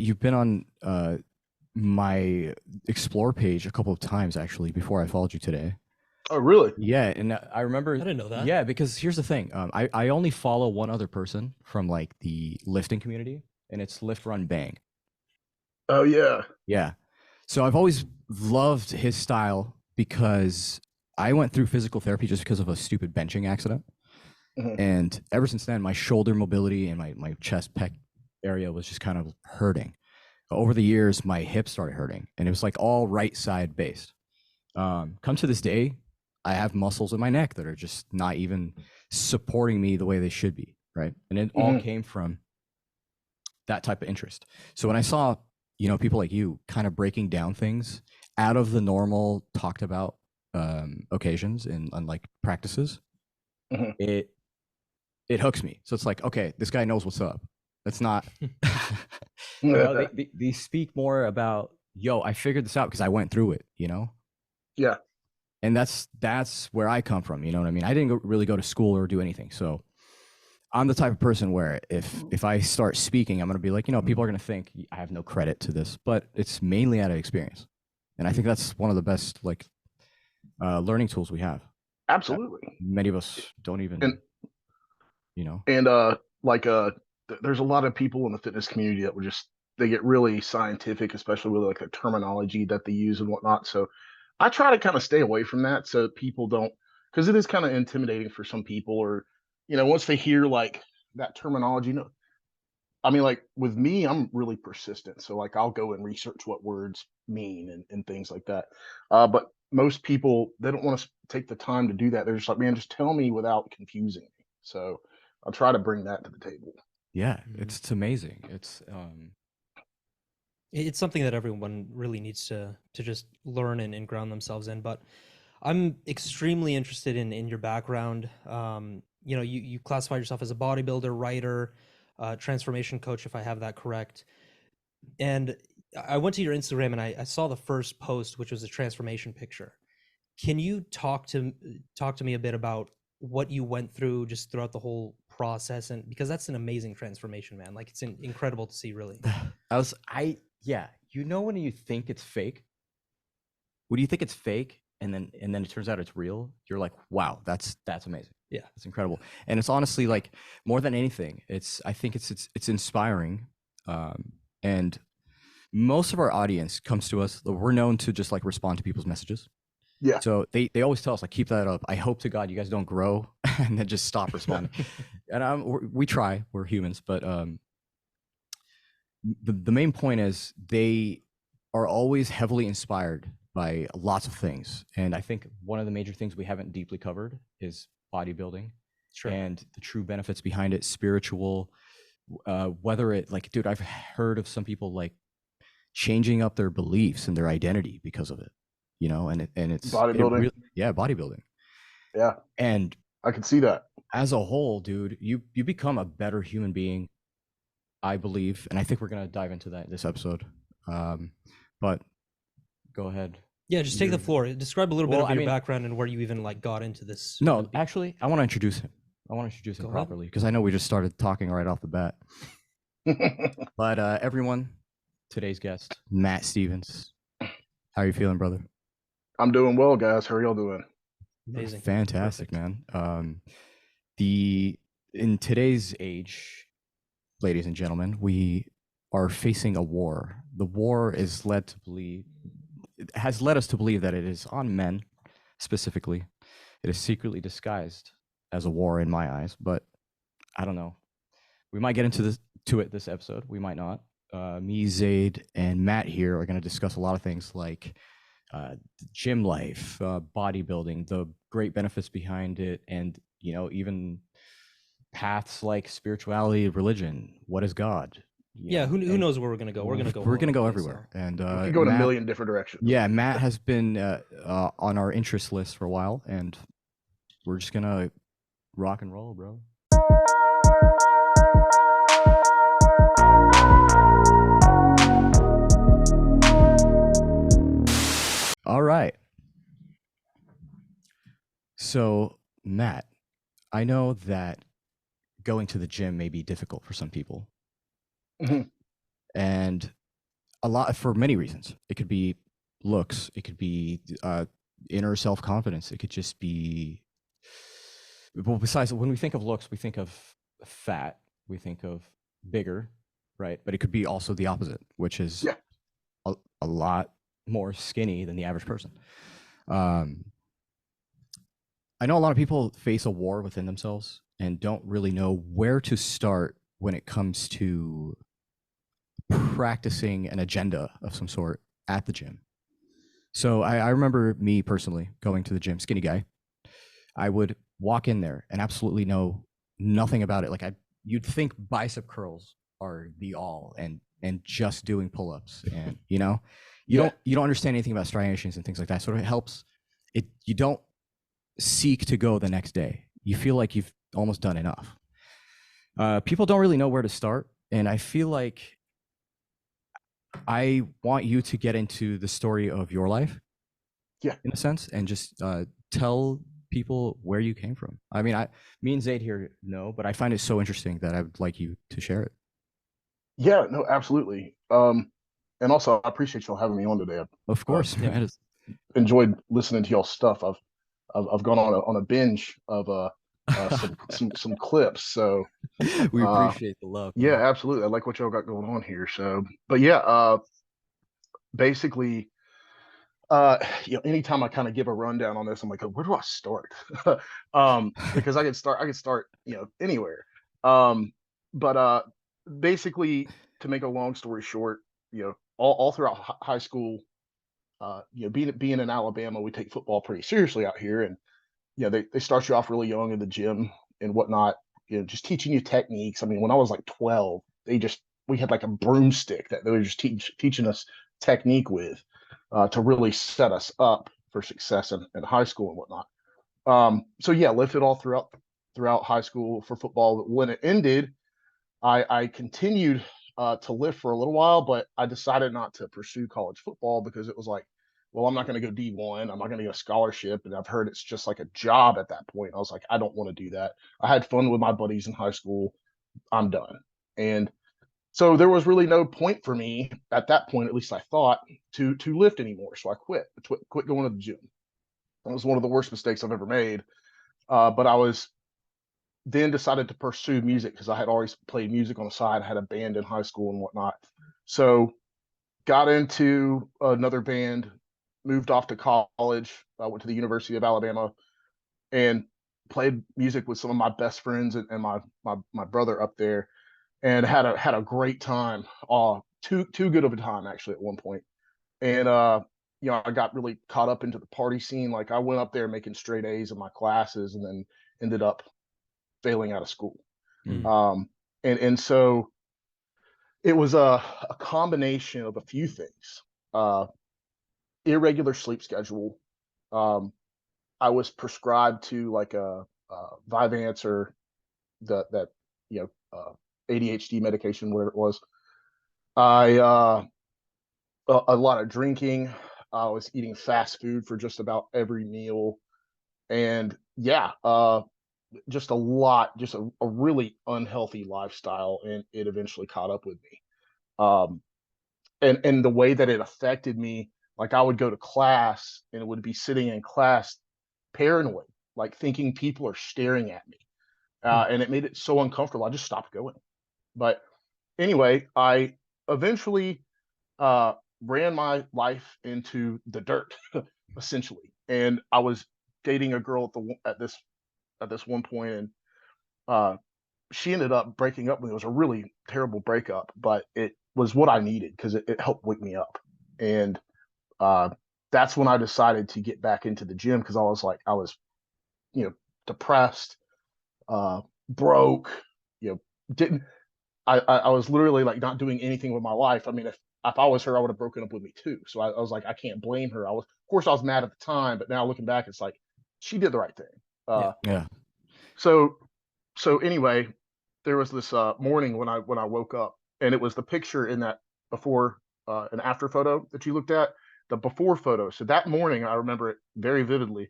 you've been on my explore page a couple of times actually before I followed you today. Oh, really? Yeah, and I I remember. didn't know that. Yeah, because here's the thing. I only follow one other person from like the lifting community, and it's Lift Run Bang. Oh, yeah. Yeah. So I've always loved his style because I went through physical therapy just because of a stupid benching accident. Mhm. And ever since then, my shoulder mobility and my chest pec area was just kind of hurting. Over the years, my hips started hurting, and it was like all right side based. Come to this day, I have muscles in my neck that are just not even supporting me the way they should be, right? And it all Mhm. came from that type of interest. So when I saw, people like you kind of breaking down things out of the normal talked about occasions and like practices, Mhm. it hooks me. So it's like, okay, this guy knows what's up. That's not, they speak more about, yo, I figured this out because I went through it, Yeah. and that's where I come from. You know what I mean? I didn't really go to school or do anything. So I'm the type of person where if I start speaking, I'm going to be like, people are going to think I have no credit to this, but it's mainly out of experience. And I think that's one of the best like learning tools we have. Absolutely. Many of us don't And even, you know. and like there's a lot of people in the fitness community that would just they get really scientific, especially with like the terminology that they use and whatnot. So I try to kind of stay away from that so people don't, because it is kind of intimidating for some people, or once they hear like that terminology. I mean, like with me, I'm really persistent. So like I'll go and research what words mean and things like that. But most people they don't want to take the time to do that. They're just like, man, just tell me without confusing me. So I'll try to bring that to the table. Yeah, Mhm. it's amazing. It's It's something that everyone really needs to just learn and ground themselves in. But I'm extremely interested in your background. You classify yourself as a bodybuilder, writer, transformation coach, if I have that correct. And I went to your Instagram and I saw the first post, which was a transformation picture. Can you talk to me a bit about what you went through just throughout the whole process? And because that's an amazing transformation, man. Like it's incredible to see, really. yeah, when you think it's fake, when you think it's fake and then it turns out it's real, you're like, wow, that's amazing. Yeah. It's incredible. And it's honestly like more than anything, I think it's inspiring. And most of our audience comes to us, we're known to just like respond to people's messages. Yeah. So they always tell us like, keep that up. I hope to God you guys don't grow and then just stop responding. And we try, we're humans, but the main point is they are always heavily inspired by lots of things. And I think one of the major things we haven't deeply covered is bodybuilding Sure. and the true benefits behind it, spiritual, whether it like, dude, I've heard of some people like changing up their beliefs and their identity because of it, and it Bodybuilding. really, yeah, bodybuilding. Yeah. And I can see that. as a whole, dude, you become a better human being, I believe, and I think we're gonna dive into that in this episode. But go ahead. Yeah, just take the floor. Describe a little bit Well, of I your mean, background and where you even like got into this. no, actually, I want to introduce him. I want to introduce him Go ahead. properly because I know we just started talking right off the bat. But everyone, today's guest, Matt Stevens. How are you feeling, brother? I'm doing well, guys. How are y'all doing? Amazing. Fantastic, Perfect. man. In today's age, ladies and gentlemen, we are facing a war. The war has led us to believe that it is on men specifically. It is secretly disguised as a war in my eyes, but I don't know. We might get into this episode. We might not. Me, Zaid, and Matt here are going to discuss a lot of things like gym life, bodybuilding, the great benefits behind it, and even paths like spirituality, religion. What is God? Yeah, who knows where we're gonna go? We're gonna go. We're gonna go likely, everywhere. so. And We could go in a million different directions. yeah, Matt has been on our interest list for a while, and we're just gonna rock and roll, bro. All right. So, Matt, I know that going to the gym may be difficult for some people. Mhm. and a lot for many reasons. It could be looks, it could be inner self confidence, it could just be. Well, besides, when we think of looks, we think of fat, we think of bigger, right? But it could be also the opposite, which is Yeah. a lot more skinny than the average person. Um, I know a lot of people face a war within themselves and don't really know where to start when it comes to practicing an agenda of some sort at the gym. So I remember me personally going to the gym, skinny guy. I would walk in there and absolutely know nothing about it. Like you'd think bicep curls are the all, and just doing pull-ups, and you don't understand anything about striations and things like that. So it helps. You don't seek to go the next day. You feel like you've almost done enough. People don't really know where to start, and I feel like I want you to get into the story of your life, in a sense, and just tell people where you came from. I mean, me and Zaid here know, but I find it so interesting that I would like you to share it. Yeah, no, absolutely. And also I appreciate y'all having me on today. Of course, Yeah. man. Enjoyed listening to y'all's stuff. I've gone on a binge of some clips. So We uh, appreciate the love, yeah, man. absolutely. I like what y'all got going on here. So, but yeah, basically, anytime I kind of give a rundown on this, I'm like, where do I start? Because I could start, anywhere. Um, but basically, to make a long story short, all throughout high school, being in Alabama, we take football pretty seriously out here, and they start you off really young in the gym and whatnot, just teaching you techniques. I mean, when I was like 12, we had like a broomstick that they were just teaching us technique with, to really set us up for success in high school and whatnot. So yeah, lifted all throughout high school for football. When it ended, I continued to lift for a little while, but I decided not to pursue college football because it was like, well, I'm not going to go D1. I'm not going to go scholarship. And I've heard it's just like a job at that point. I was like, I don't want to do that. I had fun with my buddies in high school. I'm done. And so there was really no point for me at that point, at least I thought, to lift anymore. So I quit going to the gym. That was one of the worst mistakes I've ever made. But I was then decided to pursue music because I had always played music on the side. I had a band in high school and whatnot. So got into another band, moved off to college. I went to the University of Alabama and played music with some of my best friends and my brother up there, and had a great time. Too good of a time actually at one point. And I got really caught up into the party scene. Like I went up there making straight A's in my classes, and then ended up failing out of school. Mm. And so it was a combination of a few things. Uh, Irregular sleep schedule. Um, I was prescribed to like a Vyvanse or that ADHD medication, whatever it was. I a lot of drinking. I was eating fast food for just about every meal, and yeah, just a lot, just a really unhealthy lifestyle, and it eventually caught up with me. Um, and the way that it affected me, like I would go to class and it would be sitting in class paranoid, like thinking people are staring at me, and it made it so uncomfortable. I just stopped going. But anyway, I eventually uh, ran my life into the dirt, essentially. And I was dating a girl at this one point, and uh, she ended up breaking up with me. It was a really terrible breakup, but it was what I needed because it helped wake me up. And uh, that's when I decided to get back into the gym because I was, depressed, broke, didn't, I was literally like not doing anything with my life. I mean, if I was her, I would have broken up with me too. So I was like, I can't blame her. Of course, I was mad at the time, but now looking back, it's like she did the right thing. Yeah. Yeah. So anyway, there was this morning when I woke up, and it was the picture in that before and after photo that you looked at, the before photo. So that morning, I remember it very vividly.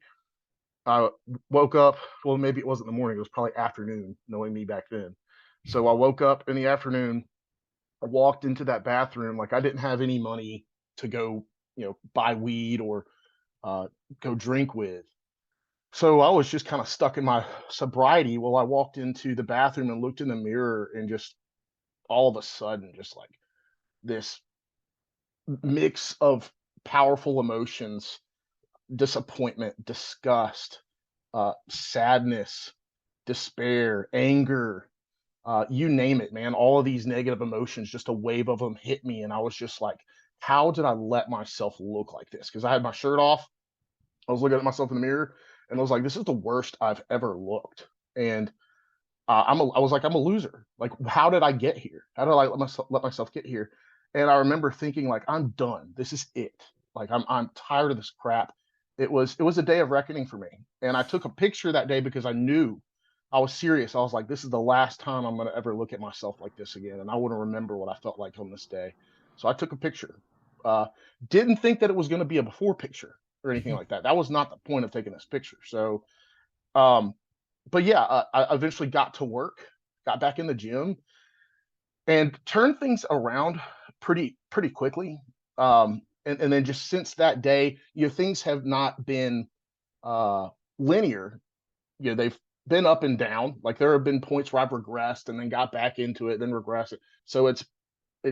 I woke up. Well, maybe it wasn't the morning. It was probably afternoon, knowing me back then. So I woke up in the afternoon, I walked into that bathroom, like I didn't have any money to go, buy weed or uh, go drink with. So I was just kind of stuck in my sobriety. Well, I walked into the bathroom and looked in the mirror, and just all of a sudden, just like this mix of powerful emotions: disappointment, disgust, sadness, despair, anger, you name it, man. All of these negative emotions, just a wave of them hit me. And I was just like, how did I let myself look like this? Because I had my shirt off. I was looking at myself in the mirror, and I was like, this is the worst I've ever looked. And I was like, I'm a loser. Like, how did I get here? How did I let myself get here? And I remember thinking, like, I'm done. This is it. Like, I'm tired of this crap. It was a day of reckoning for me. And I took a picture that day because I knew I was serious. I was like, this is the last time I'm going to ever look at myself like this again. And I want to remember what I felt like on this day. So I took a picture. Uh, didn't think that it was going to be a before picture or anything like that. That was not the point of taking this picture. So, um, but yeah, I eventually got to work, got back in the gym, and turned things around pretty quickly. And then just since that day, things have not been uh, linear. They've been up and down. Like there have been points where I've regressed and then got back into it, then regressed. So it's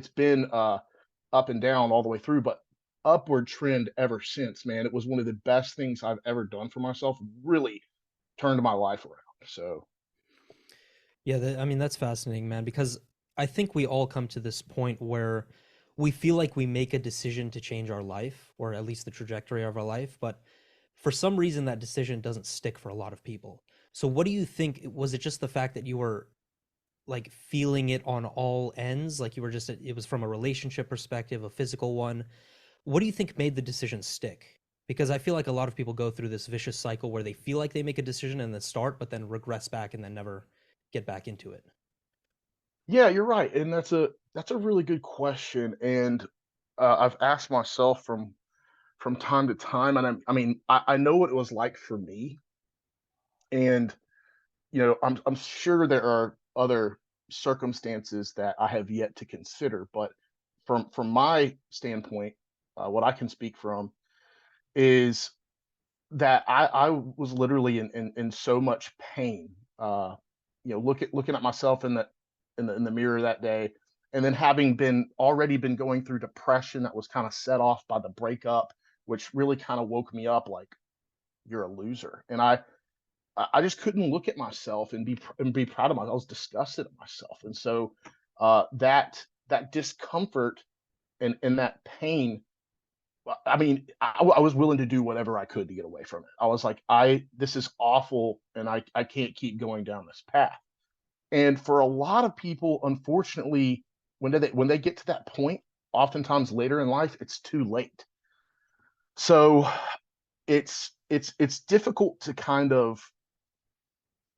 been up and down all the way through, but upward trend ever since. Man, it was one of the best things I've ever done for myself. Really turned my life around. So Yeah, I mean, that's fascinating, man, because I think we all come to this point where we feel like we make a decision to change our life, or at least the trajectory of our life, but for some reason that decision doesn't stick for a lot of people. So what do you think? Was it just the fact that you were like feeling it on all ends? Like you were just, it was from a relationship perspective, a physical one. What do you think made the decision stick? Because I feel like a lot of people go through this vicious cycle where they feel like they make a decision and then start, but then regress back and then never get back into it. yeah, you're right, and that's a really good question, and I've asked myself from time to time, and I know what it was like for me, and I'm sure there are other circumstances that I have yet to consider, but from my standpoint, what I can speak from is that I was literally in so much pain. Looking at myself in the mirror that day, and then having been going through depression that was kind of set off by the breakup, which really kind of woke me up like you're a loser. And I just couldn't look at myself and be proud of myself. I was disgusted at myself, and so that discomfort and that pain, I mean, I was willing to do whatever I could to get away from it. I was like, this is awful, and I can't keep going down this path. And for a lot of people, unfortunately, when they get to that point, oftentimes later in life, it's too late. So it's difficult to kind of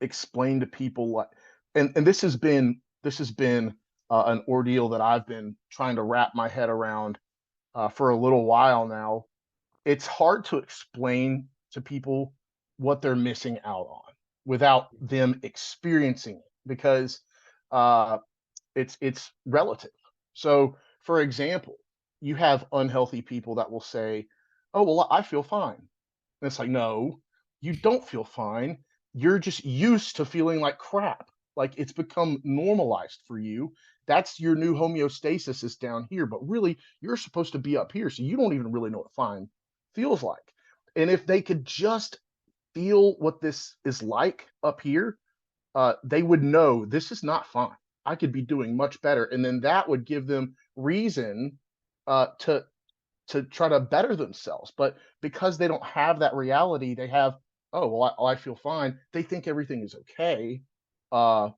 explain to people what, and this has been an ordeal that I've been trying to wrap my head around for a little while now. It's hard to explain to people what they're missing out on without them experiencing it, because uh, it's relative. So, for example, you have unhealthy people that will say, "Oh, well, I feel fine." And it's like, no, you don't feel fine. You're just used to feeling like crap. Like it's become normalized for you. That's your new homeostasis is down here, but really you're supposed to be up here. So you don't even really know what fine feels like. And if they could just feel what this is like up here, they would know this is not fine. I could be doing much better. And then that would give them reason to try to better themselves. But because they don't have that reality, they have, oh, well, I feel fine. They think everything is okay. Uh,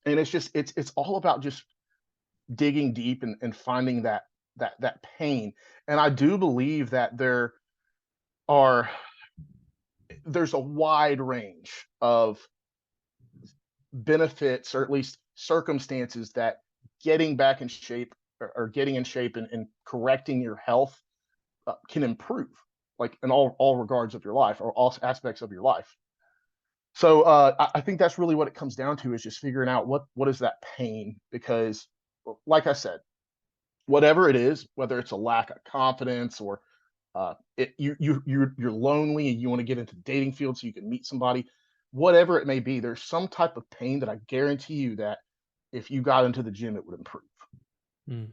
and it's all about just digging deep and finding that pain. And I do believe that are there's a wide range of benefits, or at least circumstances, that getting back in shape, or getting in shape and correcting your health can improve, like in all regards of your life, or all aspects of your life. So I think that's really what it comes down to, is just figuring out what is that pain, because like I said, whatever it is, whether it's a lack of confidence or you're lonely and you want to get into the dating field so you can meet somebody, whatever it may be, there's some type of pain that I guarantee you that if you got into the gym, it would improve. Mm,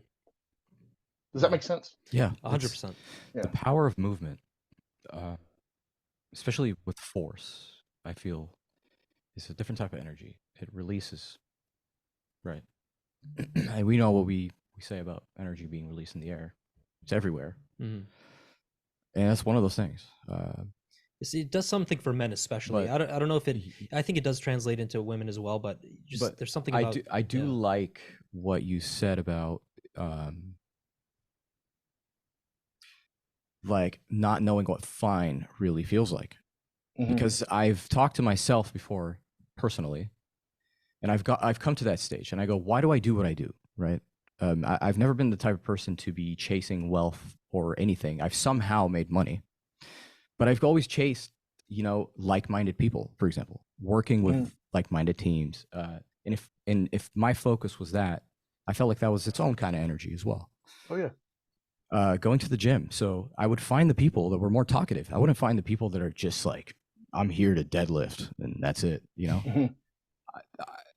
Does that yeah, make sense? Yeah, it's 100%. the Yeah. power of movement, uh, especially with force. I feel it's a different type of energy. It releases, right? And we know what we say about energy being released in the air. It's everywhere, Mhm. and that's one of those things. It does something for men, especially. But I don't know if it. y- I think it does translate into women as well, but just but there's something I about. do Yeah. like what you said about um, like not knowing what fine really feels like, Hmm. because I've talked to myself before personally, and I've come to that stage, and I go, why do I do what I do, right? I've never been the type of person to be chasing wealth or anything. I've somehow made money, but I've always chased, like-minded people, for example, working with Hmm. like-minded teams. And if my focus was that, I felt like that was its own kind of energy as well. Oh yeah. Going to the gym, so I would find the people that were more talkative. I wouldn't find the people that are just like, I'm here to deadlift and that's it. Hmm.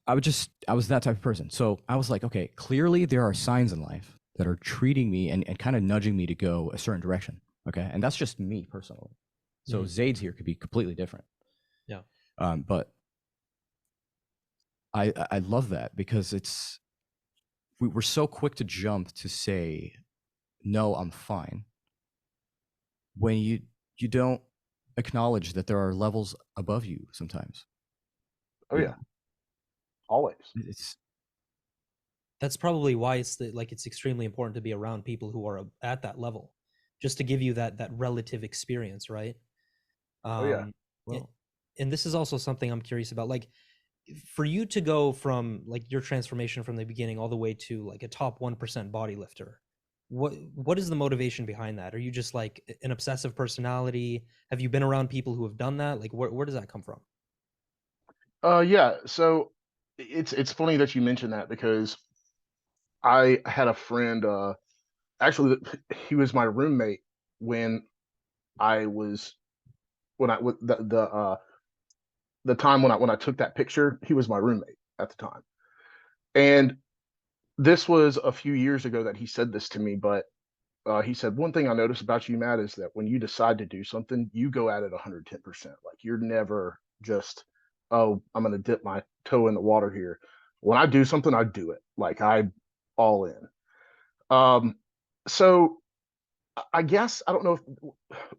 I was that type of person. So I was like, okay, clearly there are signs in life that are treating me and kind of nudging me to go a certain direction. Okay. And that's just me personally. So Mhm. Zaid's here could be completely different. Yeah. But I love that because we're so quick to jump to say, no, I'm fine. When you don't acknowledge that there are levels above you sometimes. Oh yeah. Always. It's That's probably why it's extremely important to be around people who are at that level, just to give you that relative experience, right? Oh yeah. Um, a- well, and this is also something I'm curious about. Like, for you to go from like your transformation from the beginning all the way to like a top 1% body lifter, what is the motivation behind that? Are you just like an obsessive personality? Have you been around people who have done that? Like, where does that come from? Yeah. So it's funny that you mentioned that because I had a friend. Actually, he was my roommate when I was when I with the time when I took that picture. He was my roommate at the time, and this was a few years ago that he said this to me. But he said one thing I noticed about you, Matt, is that when you decide to do something, you go at it 110%. Like you're never just, oh, I'm going to dip my toe in the water here. When I do something, I do it. Like I all in. Um, so I guess I don't know if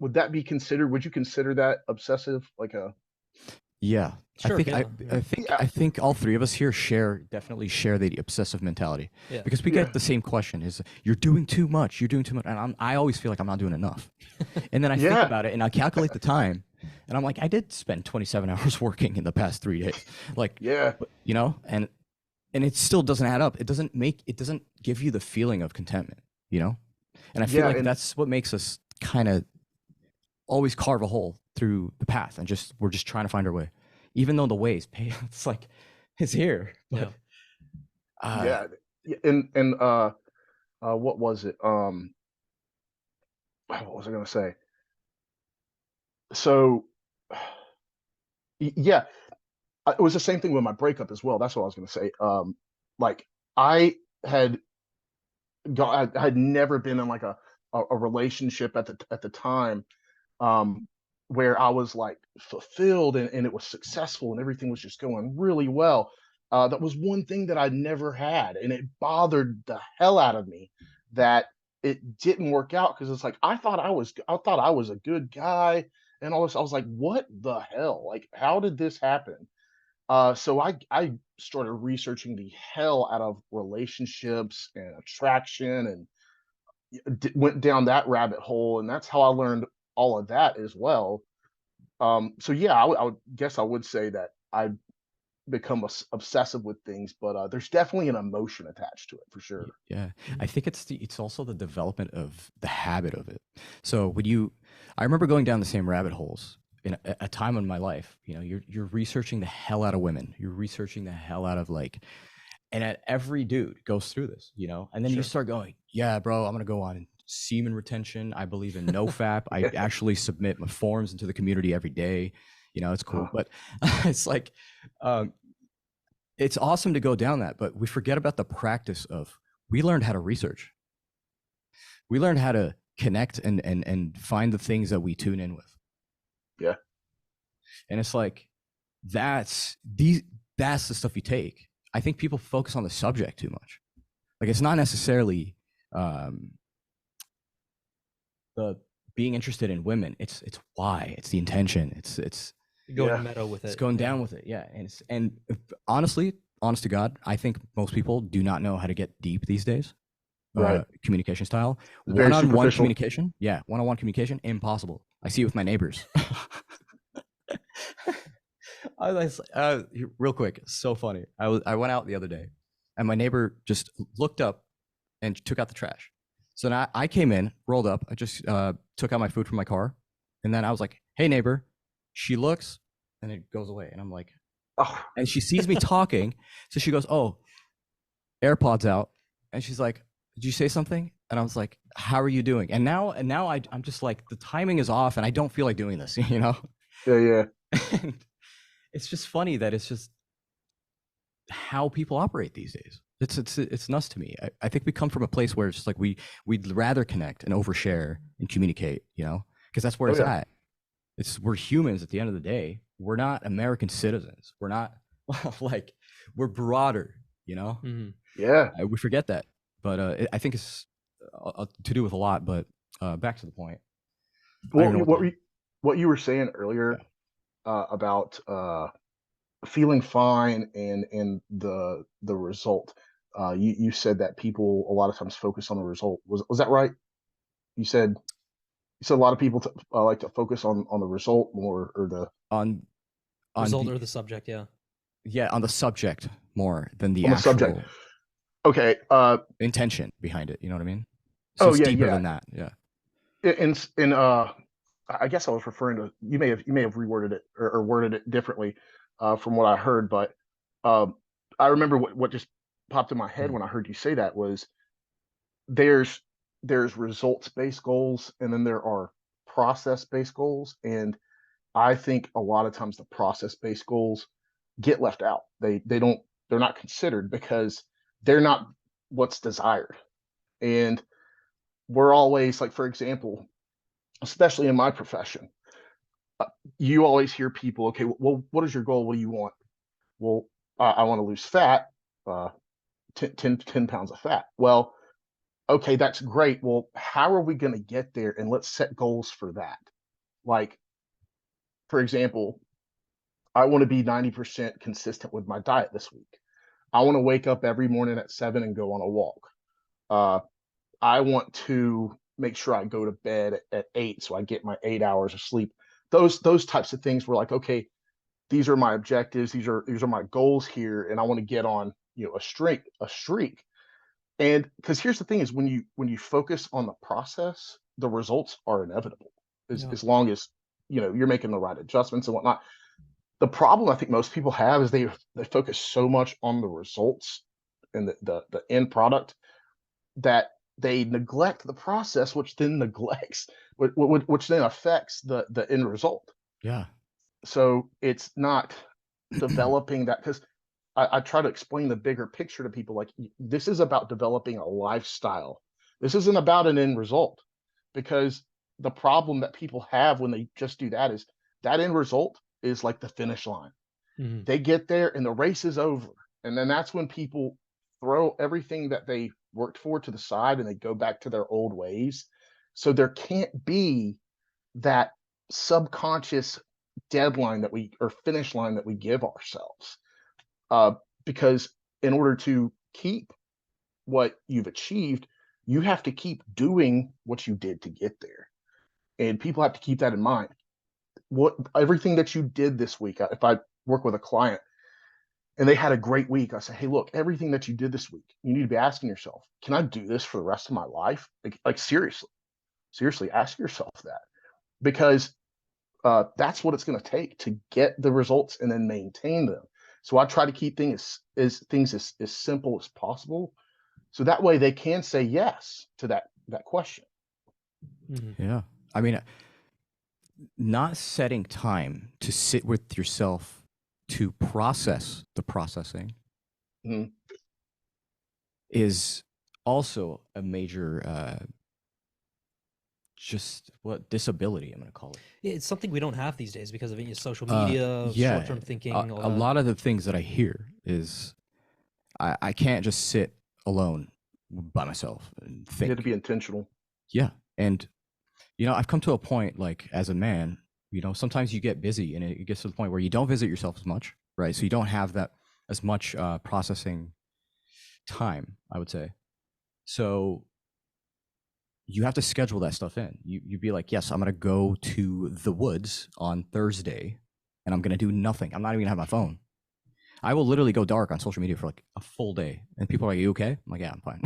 would that be considered. Would you consider that obsessive? Like a yeah. I Sure, think I, yeah, I think yeah, I think all three of us here definitely share the obsessive mentality, yeah, because we yeah, get the same question: is you're doing too much, you're doing too much, and I always feel like I'm not doing enough. And then I think yeah, about it and I calculate the time, and I'm like, I did spend 27 hours working in the past 3 days, like, yeah, and it still doesn't add up. It doesn't give you the feeling of contentment, you know. And I feel yeah, like and that's what makes us kind of always carve a hole through the path, and we're just trying to find our way, even though the way is pay. It's like it's here, but yeah. uh, yeah, and what was it? What was I going to say? So, yeah, it was the same thing with my breakup as well. That's what I was going to say. Like I had I had never been in like a relationship at the time um, where I was like fulfilled and it was successful and everything was just going really well. That was one thing that I never had, and it bothered the hell out of me that it didn't work out because it's like I thought I was a good guy and all this. I was like, what the hell? Like, how did this happen? So I started researching the hell out of relationships and attraction and went down that rabbit hole, and that's how I learned all of that as well. So yeah, I would guess I would say that I become obsessive with things, but there's definitely an emotion attached to it for sure. yeah, I Mhm. think it's also the development of the habit of it. So I remember going down the same rabbit holes in a time in my life. You're researching the hell out of women. You're researching the hell out of like And every dude goes through this, you know, and then you Sure. start going, yeah, bro, I'm going to go on semen retention. I believe in no fap. I actually submit my forms into the community every day. You know, it's cool. But it's like, it's awesome to go down that, but we forget about the practice of, we learned how to research. We learned how to connect and find the things that we tune in with. Yeah. And it's like, that's the stuff you take. I think people focus on the subject too much. Like, it's not necessarily the being interested in women. It's why. It's the intention. It's going meta with it. It's going down with it. Yeah. And honestly, honest to God, I think most people do not know how to get deep these days. Right. Communication style. Very One-on-one superficial. communication. Yeah. One-on-one communication. Impossible. I see it with my neighbors. Real quick, so funny. I went out the other day, and my neighbor just looked up and took out the trash. So now I came in, rolled up. I just took out my food from my car, and then I was like, "Hey, neighbor." She looks, and it goes away, and I'm like, Oh. and she sees me talking, so she goes, "Oh, AirPods out," and she's like, "Did you say something?" And I was like, "How are you doing?" And now I'm just like, the timing is off, and I don't feel like doing this, you know? Yeah. And it's just funny that it's just how people operate these days. It's nuts to me. I think we come from a place where it's just like we'd rather connect and overshare and communicate, you know, because that's where it's at. We're humans at the end of the day. We're not American citizens. We're not like, we're broader, you know. Mm-hmm. Yeah. We forget that, but I think it's to do with a lot. But back to the point. Well, what you were saying earlier about feeling fine and the result. You said that people a lot of times focus on the result. Was that right? You said a lot of people like to focus on the result more, or the on result or the subject. Yeah, on the subject more than the on the actual subject. Okay. intention behind it. You know what I mean? So it's deeper than that. Yeah. And I guess I was referring to, you may have reworded it or worded it differently from what I heard, but I remember what just popped in my head when I heard you say that was there's results based goals, and then there are process based goals, and I think a lot of times the process based goals get left out. They're not considered because they're not what's desired, and we're always like, for example, especially in my profession, you always hear people, okay, well, what is your goal? What do you want? Well, I want to lose fat, 10 pounds of fat. Well, okay, that's great. Well, how are we going to get there? And let's set goals for that. Like, for example, I want to be 90% consistent with my diet this week. I want to wake up every morning at 7 and go on a walk. I want to make sure I go to bed at 8 so I get my 8 hours of sleep. Those types of things were like, okay, these are my objectives, these are my goals here, and I want to get on, a streak. And because here's the thing is, when you focus on the process, the results are inevitable, as long as you're making the right adjustments and whatnot. The problem I think most people have is they focus so much on the results and the end product that they neglect the process, which then neglects, which then affects the end result. Yeah. So it's not developing that, because I try to explain the bigger picture to people. Like, this is about developing a lifestyle. This isn't about an end result, because the problem that people have when they just do that is that end result is like the finish line. Mm-hmm. They get there and the race is over. And then that's when people throw everything that they worked for to the side and they go back to their old ways. So there can't be that subconscious deadline or finish line that we give ourselves. Because in order to keep what you've achieved, you have to keep doing what you did to get there. And people have to keep that in mind. Everything that you did this week, if I work with a client and they had a great week, I say, hey, look, everything that you did this week, you need to be asking yourself, can I do this for the rest of my life? Like seriously, ask yourself that, because that's what it's going to take to get the results and then maintain them. So I try to keep things as simple as possible, so that way they can say yes to that question. Yeah. I mean, not setting time to sit with yourself to process the processing Mhm. is also a major just what disability I'm going to call it. It's something we don't have these days because of social media, Yeah, short-term thinking, all a that. lot of the things that I hear is I can't just sit alone by myself and You have to think. be intentional. Yeah, and I've come to a point, like, as a man, sometimes you get busy and it gets to the point where you don't visit yourself as much, right? So you don't have that as much processing time, I would say. So you have to schedule that stuff in. You'd be like, yes, I'm going to go to the woods on Thursday and I'm going to do nothing. I'm not even going to have my phone. I will literally go dark on social media for like a full day. And people are like, you okay? I'm like, yeah, I'm fine.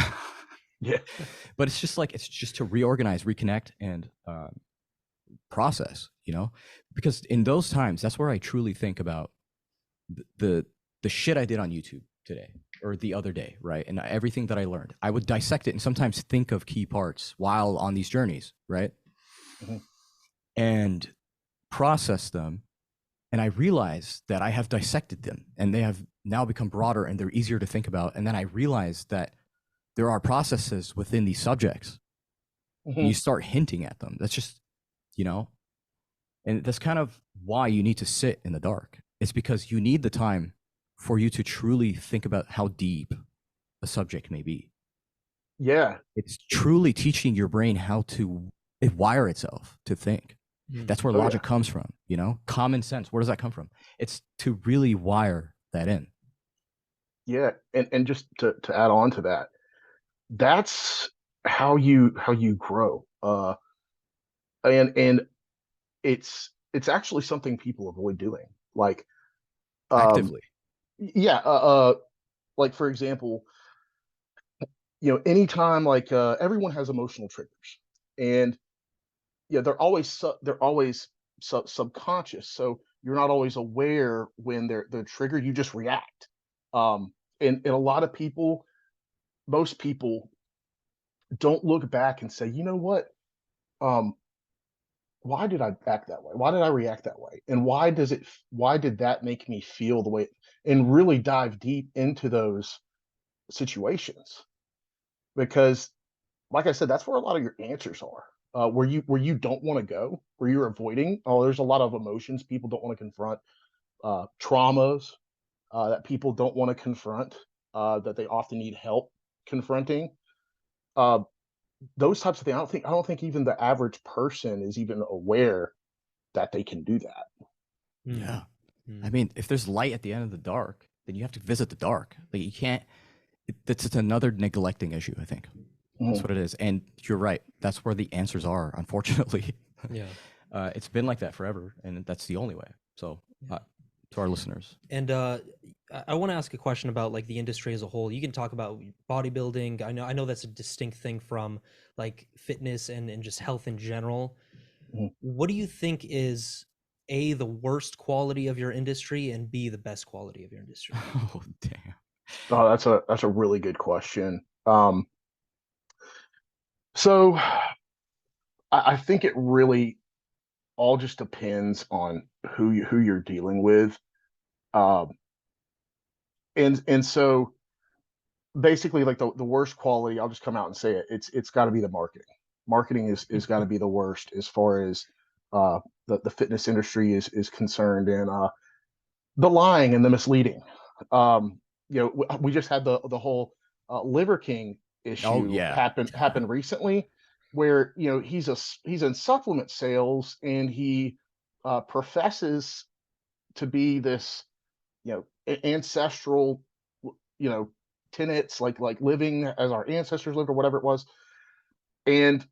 Yeah. But it's just to reorganize, reconnect, and process, because in those times, that's where I truly think about the shit I did on YouTube today or the other day, right? And everything that I learned, I would dissect it and sometimes think of key parts while on these journeys, right? Mm-hmm. And process them. And I realized that I have dissected them and they have now become broader and they're easier to think about. And then I realized that there are processes within these subjects. Mm-hmm. And you start hinting at them. That's just, and that's kind of why you need to sit in the dark. It's because you need the time for you to truly think about how deep a subject may be. Yeah. It's truly teaching your brain how to wire itself to think. That's where logic comes from, common sense. Where does that come from? It's to really wire that in. Yeah. And just to add on to that, that's how you grow. And it's actually something people avoid doing. Like, Actively. yeah, like for example, anytime, like, everyone has emotional triggers, and yeah, they're always subconscious. So you're not always aware when they're triggered. You just react. And a lot of people, most people, don't look back and say, you know what, um, why did I act that way? Why did I react that way? And why did that make me feel the way? And really dive deep into those situations, because, like I said, that's where a lot of your answers are. Where you don't want to go, where you're avoiding. Oh, there's a lot of emotions people don't want to confront, traumas that people don't want to confront, that they often need help confronting. Uh, those types of things. I don't think even the average person is even aware that they can do that. Yeah. I mean, if there's light at the end of the dark, then you have to visit the dark. Like, you can't. That's just another neglecting issue, I think. That's what it is. And you're right. That's where the answers are, unfortunately. Yeah. It's been like that forever, and that's the only way. So, to our listeners. And I want to ask a question about like the industry as a whole. You can talk about bodybuilding. I know that's a distinct thing from like fitness and just health in general. Mhm. What do you think is A, the worst quality of your industry, and B, the best quality of your industry? Oh, damn. Oh, that's a really good question. So I think it really all just depends on who you're dealing with. Um, and so basically, like, the worst quality, I'll just come out and say it. It's got to be the marketing. Marketing is got to be the worst as far as the fitness industry is concerned, and the lying and the misleading. We just had the whole Liver King Oh, issue yeah. happen recently, where he's in supplement sales, and he professes to be this, ancestral, you know tenets, like living as our ancestors lived, or whatever it was. And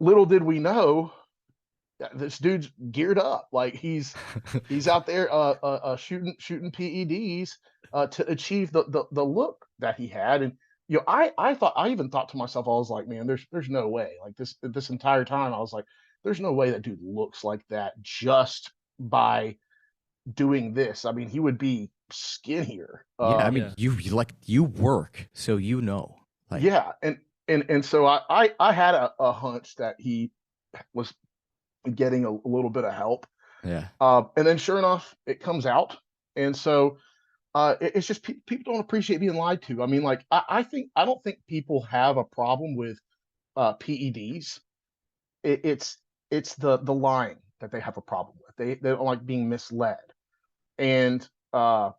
little did we know that this dude's geared up, like he's out there shooting PEDs to achieve the look that he had. And I even thought to myself, I was like, man, there's no way. Like, this entire time I was like, there's no way that dude looks like that just by doing this. I mean, he would be skinnier. Yeah, I mean, Yeah. you work, so you know. Like, Yeah, and so I had a hunch that he was getting a little bit of help. yeah. And then sure enough, it comes out. And so it's just people don't appreciate being lied to. I mean, like I don't think people have a problem with PEDs. It's the lying that they have a problem with. They don't like being misled. And I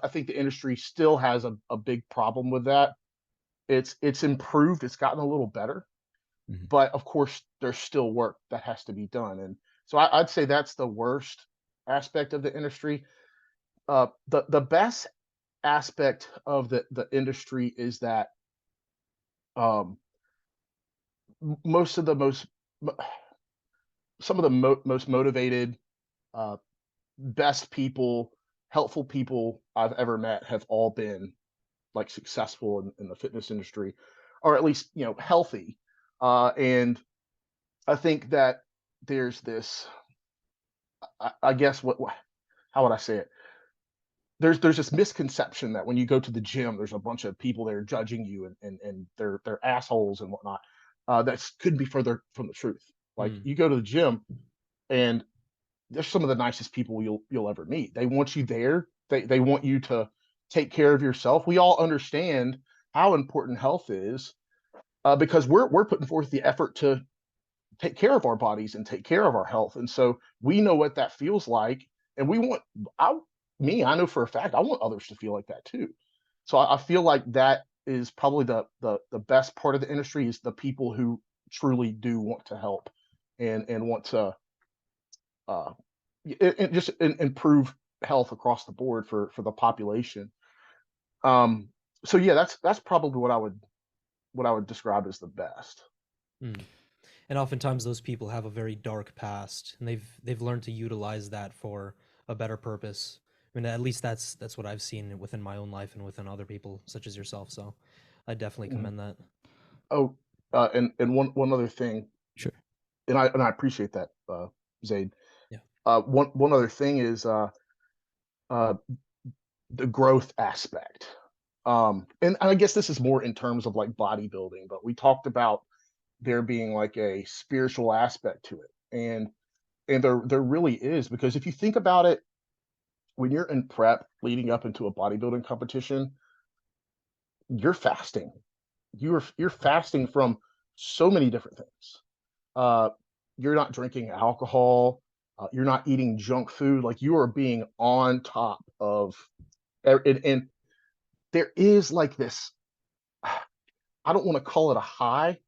think the industry still has a big problem with that. It's improved. It's gotten a little better, Mhm. but of course, there's still work that has to be done. And so I'd say that's the worst aspect of the industry. The best aspect of the industry is that um, most of the most some of the most motivated, uh, best people, helpful people I've ever met have all been like successful in the fitness industry, or at least healthy. And I think that there's this, I guess how would I say it? There's this misconception that when you go to the gym, there's a bunch of people that are judging you and they're assholes and whatnot. That couldn't be further from the truth. Like Mm. you go to the gym and they're some of the nicest people you'll ever meet. They want you there. They want you to take care of yourself. We all understand how important health is because we're putting forth the effort to take care of our bodies and take care of our health. And so we know what that feels like. And we want, I, I know for a fact, I want others to feel like that too. So I feel like that is probably the best part of the industry is the people who truly do want to help and want to uh, just improve health across the board for the population. Um, so yeah, that's probably what I would describe as the best. Mm. And oftentimes those people have a very dark past, and they've learned to utilize that for a better purpose. I mean, at least that's what I've seen within my own life and within other people, such as yourself. So, I definitely Mhm. commend that. Oh, and one other thing, Sure. and I appreciate that, Zaid. Yeah. One other thing is uh, the growth aspect. And I guess this is more in terms of like bodybuilding, but we talked about there being like a spiritual aspect to it, and there really is because if you think about it, when you're in prep leading up into a bodybuilding competition, you're fasting. You're fasting from so many different things. Uh, you're not drinking alcohol. You're not eating junk food. Like you are being on top of, and there is like this. I don't want to call it a high,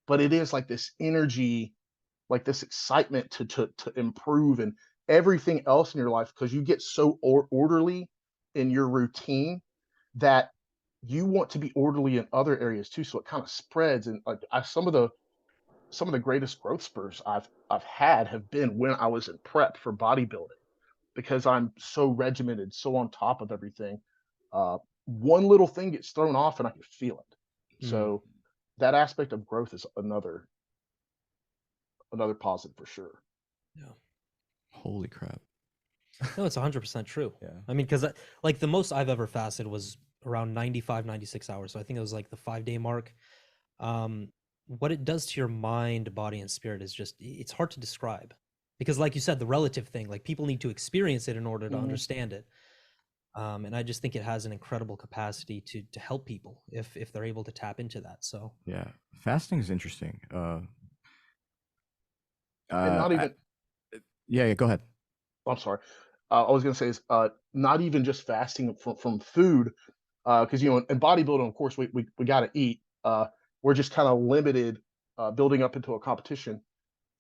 but it is like this energy, like this excitement to improve and everything else in your life because you get so orderly in your routine that you want to be orderly in other areas too. So it kind of spreads and like some of the greatest growth spurs I've had have been when I was in prep for bodybuilding because I'm so regimented, so on top of everything. One little thing gets thrown off and I can feel it. Mm. So that aspect of growth is another positive for sure. Yeah. Holy crap. No, it's 100% true. Yeah. I mean, because like the most I've ever fasted was around 95, 96 hours. So I think it was like the 5 day mark. Um, what it does to your mind, body, and spirit is just, it's hard to describe. Because, like you said, the relative thing, like people need to experience it in order to Mhm. understand it. And I just think it has an incredible capacity to help people if they're able to tap into that. So, Yeah. Fasting is interesting. And not I, even, yeah, go ahead. I'm sorry. I was going to say is not even just fasting from food, because in bodybuilding, of course, we got to eat. We're just kind of limited, building up into a competition,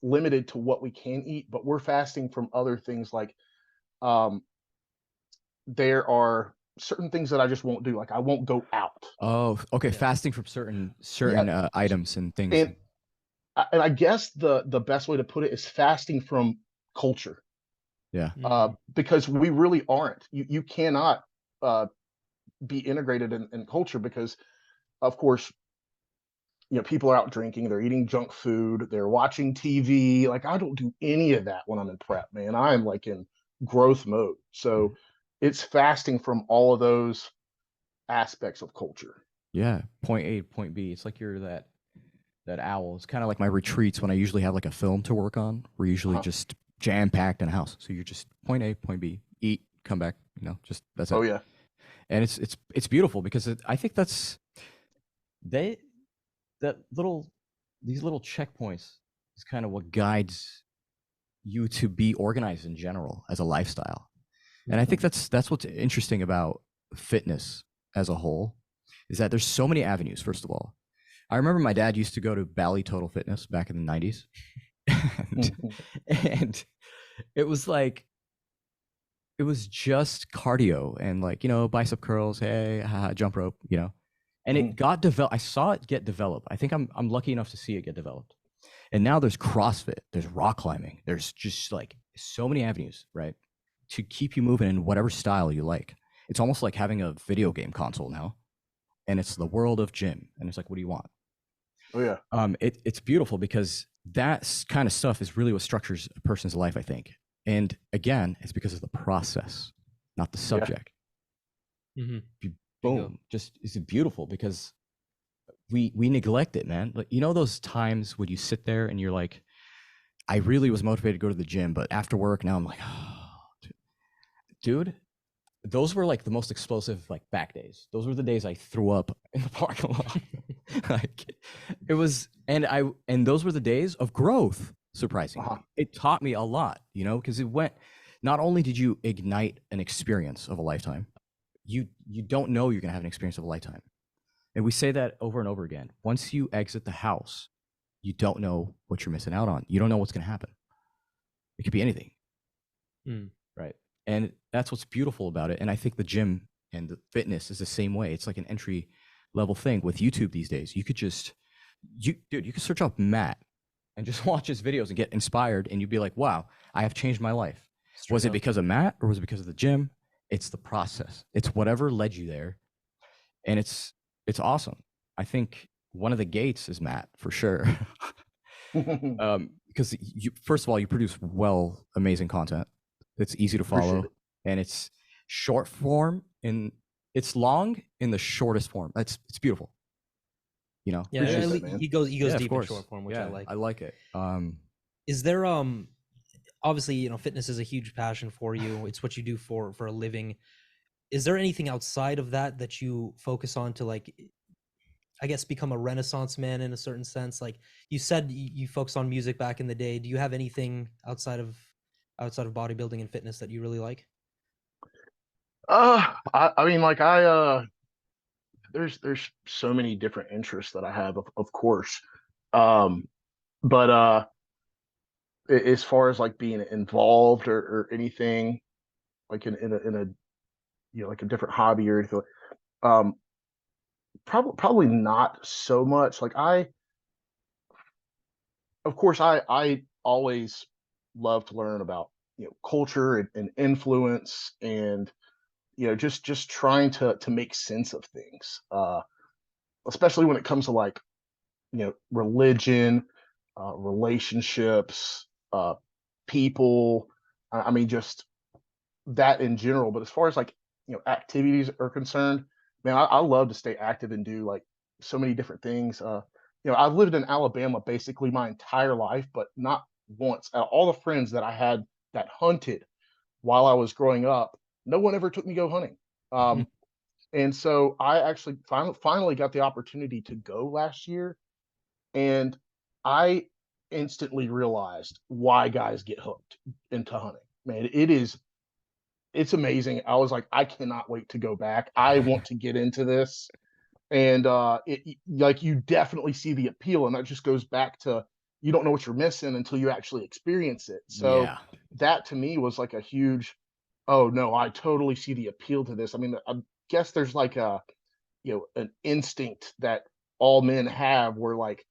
limited to what we can eat. But we're fasting from other things like um, there are certain things that I just won't do. Like I won't go out. Oh, okay. yeah. Fasting from Yeah, certain items and things. and and I guess the best way to put it is fasting from culture, Yeah. Mm. because we really aren't. You cannot uh, be integrated in culture because, of course, people are out drinking, they're eating junk food, they're watching TV. Like I don't do any of that when I'm in prep, man. I am like in growth mode. So it's fasting from all of those aspects of culture. Yeah, point A, point B. It's like you're that owl. It's kind of like my retreats when I usually have like a film to work on. We're usually Uh-huh. just jam packed in a house. So you're just point A, point B, eat, come back. Just that's Oh it. yeah. And it's beautiful because I think that's they that little these little checkpoints is kind of what guides you to be organized in general as a lifestyle. And I think that's what's interesting about fitness as a whole is that there's so many avenues. First of all, I remember my dad used to go to Bally Total Fitness back in the 90s. And it was like it was just cardio and like, bicep curls, hey, jump rope, And it got developed. I saw it get developed. I think I'm lucky enough to see it get developed. And now there's CrossFit, there's rock climbing, there's just like so many avenues, right? To keep you moving in whatever style you like. It's almost like having a video game console now. And it's the world of gym. And it's like, what do you want? Oh yeah. It's beautiful because that kind of stuff is really what structures a person's life, I think. And again, it's because of the process, not the subject. Mm-hmm. Boom. Just is it beautiful because we neglect it, man. Like, those times when you sit there and you're like, I really was motivated to go to the gym, but after work now I'm like, oh, dude, those were like the most explosive like back days. Those were the days I threw up in the parking lot. Like it was, and those were the days of growth. Surprisingly, it taught me a lot, because it went. Not only did you ignite an experience of a lifetime, you don't know you're gonna have an experience of a lifetime, and we say that over and over again. Once you exit the house, you don't know what you're missing out on. You don't know what's gonna happen. It could be anything, right? And that's what's beautiful about it. And I think the gym and the fitness is the same way. It's like an entry level thing with YouTube these days. You could just, you could search up Matt and just watch his videos and get inspired. And you'd be like, wow, I have changed my life. Was it because of Matt or was it because of the gym? It's the process. It's whatever led you there. And it's awesome. I think one of the gates is Matt for sure. Because first of all, you produce amazing content. It's easy to follow, and it's short form and it's long in the shortest form. It's beautiful. Yeah, he goes deep in short form, which I like. I like it. Is there obviously, fitness is a huge passion for you. It's what you do for a living. Is there anything outside of that you focus on to, like, I guess, become a renaissance man in a certain sense? Like you said, you focused on music back in the day. Do you have anything outside of bodybuilding and fitness that you really like? I mean, like there's so many different interests that I have, of course. But as far as like being involved or anything like in a like a different hobby or anything, um, probably not so much. Like of course, I always love to learn about culture and influence and just trying to make sense of things, especially when it comes to like religion, relationships, people. I mean, just that in general. But as far as like activities are concerned, man, I love to stay active and do like so many different things. I've lived in Alabama basically my entire life, but not once. All the friends that I had that hunted while I was growing up, no one ever took me go hunting. And so I actually finally got the opportunity to go last year, and I instantly realized why guys get hooked into hunting. Man, it's amazing. I was like, I cannot wait to go back. I want to get into this. And like you definitely see the appeal, and that just goes back to you don't know what you're missing until you actually experience it. So that to me was like a huge, oh no, I totally see the appeal to this. I mean, I guess there's like an instinct that all men have where like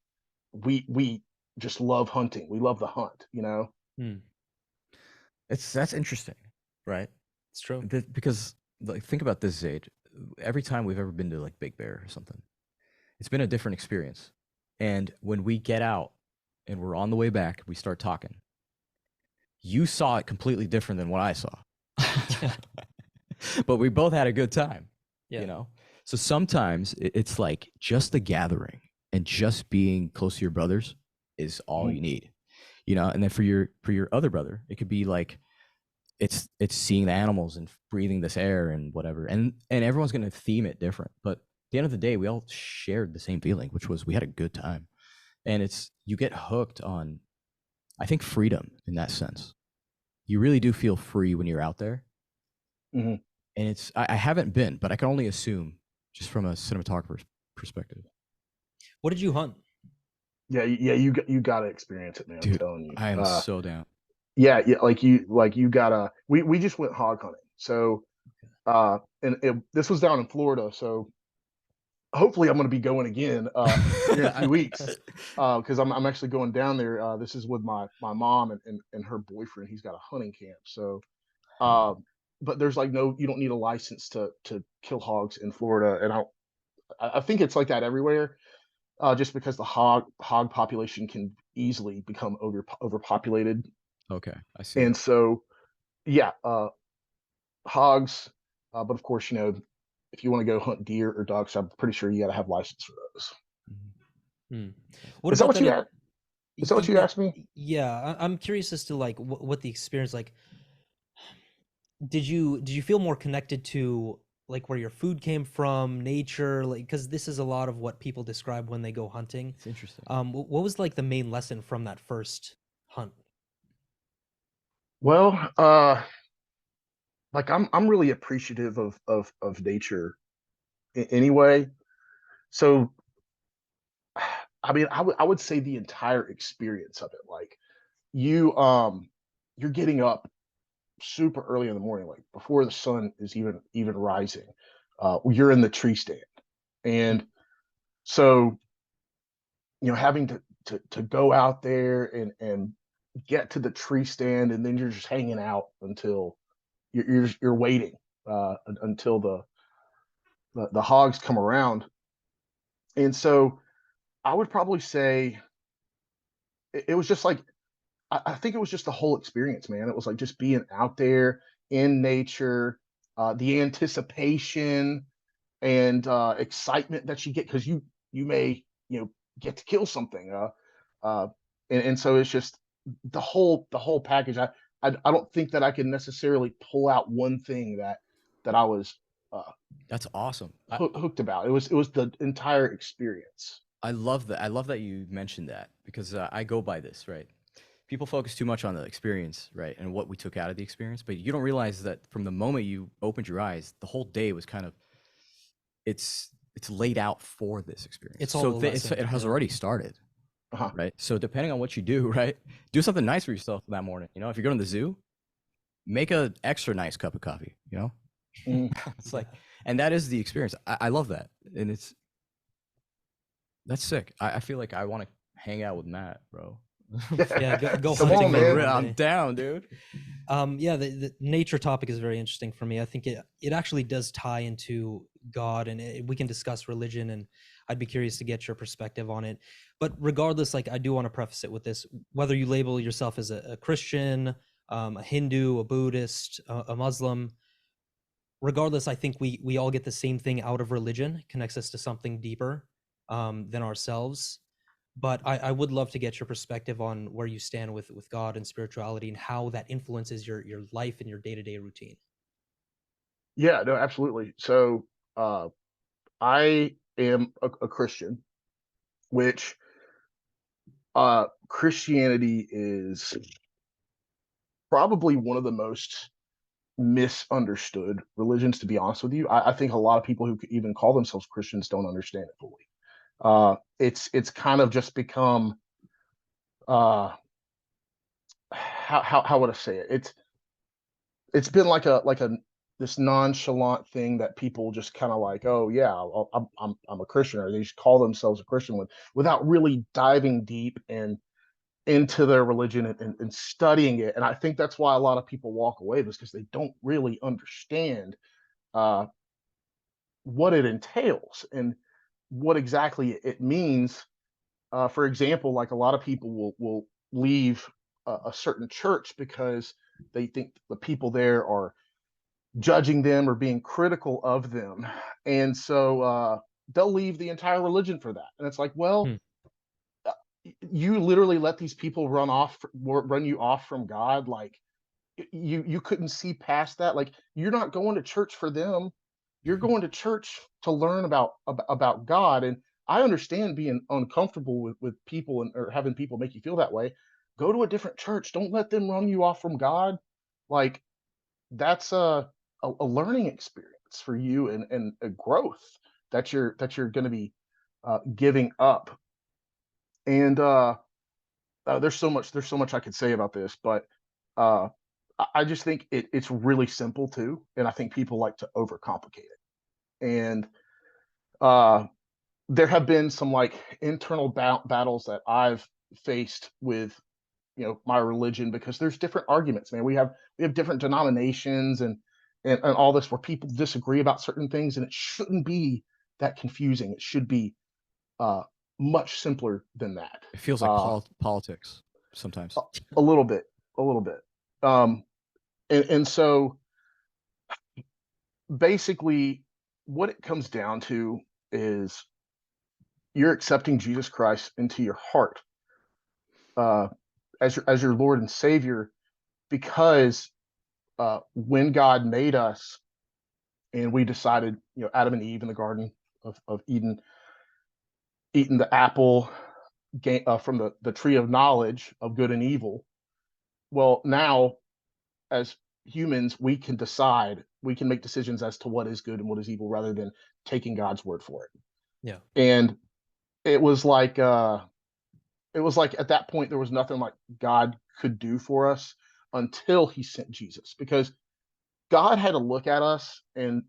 we just love hunting. We love the hunt. That's interesting, right? It's true. Because like think about this, Zaid. Every time we've ever been to like Big Bear or something, it's been a different experience. And when we get out and we're on the way back, we start talking. You saw it completely different than what I saw. but we both had a good time, Yeah. you know? So sometimes it's like just the gathering and just being close to your brothers is all you need, you know? And then for your other brother, it could be like, it's seeing the animals and breathing this air and whatever. And everyone's going to theme it different. But at the end of the day, we all shared the same feeling, which was we had a good time. And it's, you get hooked on, I think, freedom in that sense. You really do feel free when you're out there. Mm-hmm. And it's, I haven't been, but I can only assume just from a cinematographer's perspective. What did you hunt? Yeah, you got to experience it, man. I'm Dude, telling you. I am so down. Yeah, like you gotta. We just went hog hunting. So, this was down in Florida. So hopefully I'm going to be going again here in a few weeks because I'm actually going down there. This is with my mom and her boyfriend. He's got a hunting camp. So, but there's like no, you don't need a license to kill hogs in Florida, and I think it's like that everywhere. Just because the hog population can easily become overpopulated, Okay, I see. and so yeah, hogs. But of course, if you want to go hunt deer or ducks, I'm pretty sure you got to have license for those. Hmm. What Is that about what that you in asked? Is that what you yeah, asked me? yeah, I'm curious as to like what the experience like. Did you feel more connected to like where your food came from, nature, like because this is a lot of what people describe when they go hunting. It's interesting. What was like the main lesson from that first hunt? Well, like I'm really appreciative of nature anyway. So, I mean, I would say the entire experience of it, like you you're getting up super early in the morning, like before the sun is even rising. You're in the tree stand, and so having to go out there and get to the tree stand, and then you're just hanging out until you're waiting until the hogs come around. And so I would probably say it was just like I think it was just the whole experience, man. It was like just being out there in nature, the anticipation and excitement that you get because you may get to kill something, uh, and so it's just the whole package. I don't think that I can necessarily pull out one thing that I was uh, That's awesome. hooked about. It was the entire experience. I love that. I love that you mentioned that because I go by this, right? People focus too much on the experience, right, and what we took out of the experience, but you don't realize that from the moment you opened your eyes, the whole day was kind of it's laid out for this experience. It's all So a lesson. it has Yeah. already started, Uh-huh. right? So depending on what you do, right, do something nice for yourself that morning. You know, if you're going to the zoo, make a extra nice cup of coffee. You know, Mhm. it's like, and that is the experience. I love that, and that's sick. I feel like I want to hang out with Matt, bro. Yeah, go Come hunting on, maybe man. one I'm day. down, dude. Yeah, the nature topic is very interesting for me. I think it actually does tie into God, and we can discuss religion, and I'd be curious to get your perspective on it. But regardless, like I do want to preface it with this: whether you label yourself as a Christian, a Hindu, a Buddhist, a Muslim, regardless, I think we all get the same thing out of religion. It connects us to something deeper than ourselves. But I would love to get your perspective on where you stand with God and spirituality and how that influences your life and your day-to-day routine. Yeah, no, absolutely. So I am a Christian, which Christianity is probably one of the most misunderstood religions, to be honest with you. I think a lot of people who could even call themselves Christians don't understand it fully. It's kind of just become uh, how would I say it? It's been like a this nonchalant thing that people just kind of like, oh yeah, I'm a Christian, or they just call themselves a Christian without really diving deep and into their religion and studying it. And I think that's why a lot of people walk away, because they don't really understand uh, what it entails and what exactly it means. For example, like a lot of people will leave a certain church because they think the people there are judging them or being critical of them. And so they'll leave the entire religion for that. And it's like, well, Hmm. you literally let these people run you off from God. Like you couldn't see past that. Like you're not going to church for them. You're going to church to learn about God. And I understand being uncomfortable with people or having people make you feel that way. Go to a different church. Don't let them run you off from God. Like that's a learning experience for you and a growth that you're going to be giving up. And there's so much I could say about this, but uh, I just think it's really simple too, and I think people like to overcomplicate it. And uh, there have been some like internal battles that I've faced with my religion, because there's different arguments, man. We have different denominations and all this, where people disagree about certain things, and it shouldn't be that confusing. It should be uh, much simpler than that. It feels like politics sometimes. A, a little bit, a little bit. Um, and so basically, what it comes down to is you're accepting Jesus Christ into your heart uh, as your Lord and Savior, because when God made us and we decided, Adam and Eve in the Garden of Eden, eating the apple from the tree of knowledge of good and evil. Well, now as humans, we can make decisions as to what is good and what is evil, rather than taking God's word for it. Yeah. And it was like at that point there was nothing like God could do for us until he sent Jesus, because God had to look at us and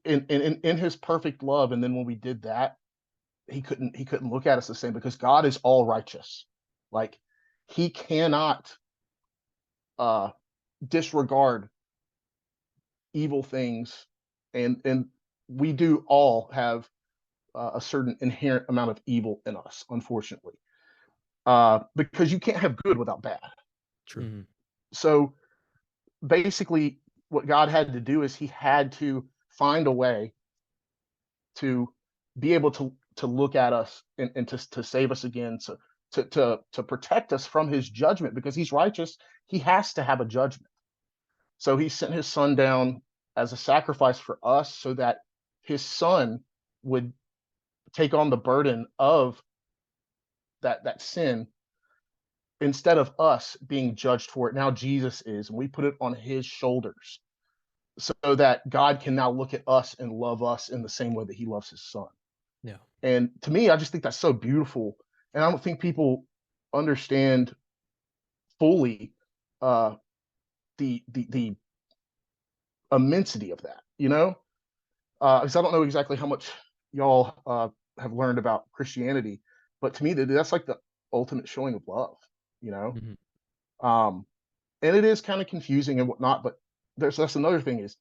in his perfect love. And then when we did that, he couldn't look at us the same, because God is all righteous. Like he cannot uh disregard evil things, and we do all have a certain inherent amount of evil in us, unfortunately, because you can't have good without bad. True. Mhm. So basically, what God had to do is he had to find a way to be able to look at us and to save us again, to protect us from his judgment, because he's righteous. He has to have a judgment. So he sent his son down as a sacrifice for us, so that his son would take on the burden of that sin, instead of us being judged for it. Now Jesus is, and we put it on his shoulders, so that God can now look at us and love us in the same way that he loves his son. Yeah. And to me, I just think that's so beautiful. And I don't think people understand fully uh, the immensity of that, because I don't know exactly how much y'all have learned about Christianity, but to me, that's like the ultimate showing of love, you know. Mhm. Um, and it is kind of confusing and whatnot, but that's another thing is,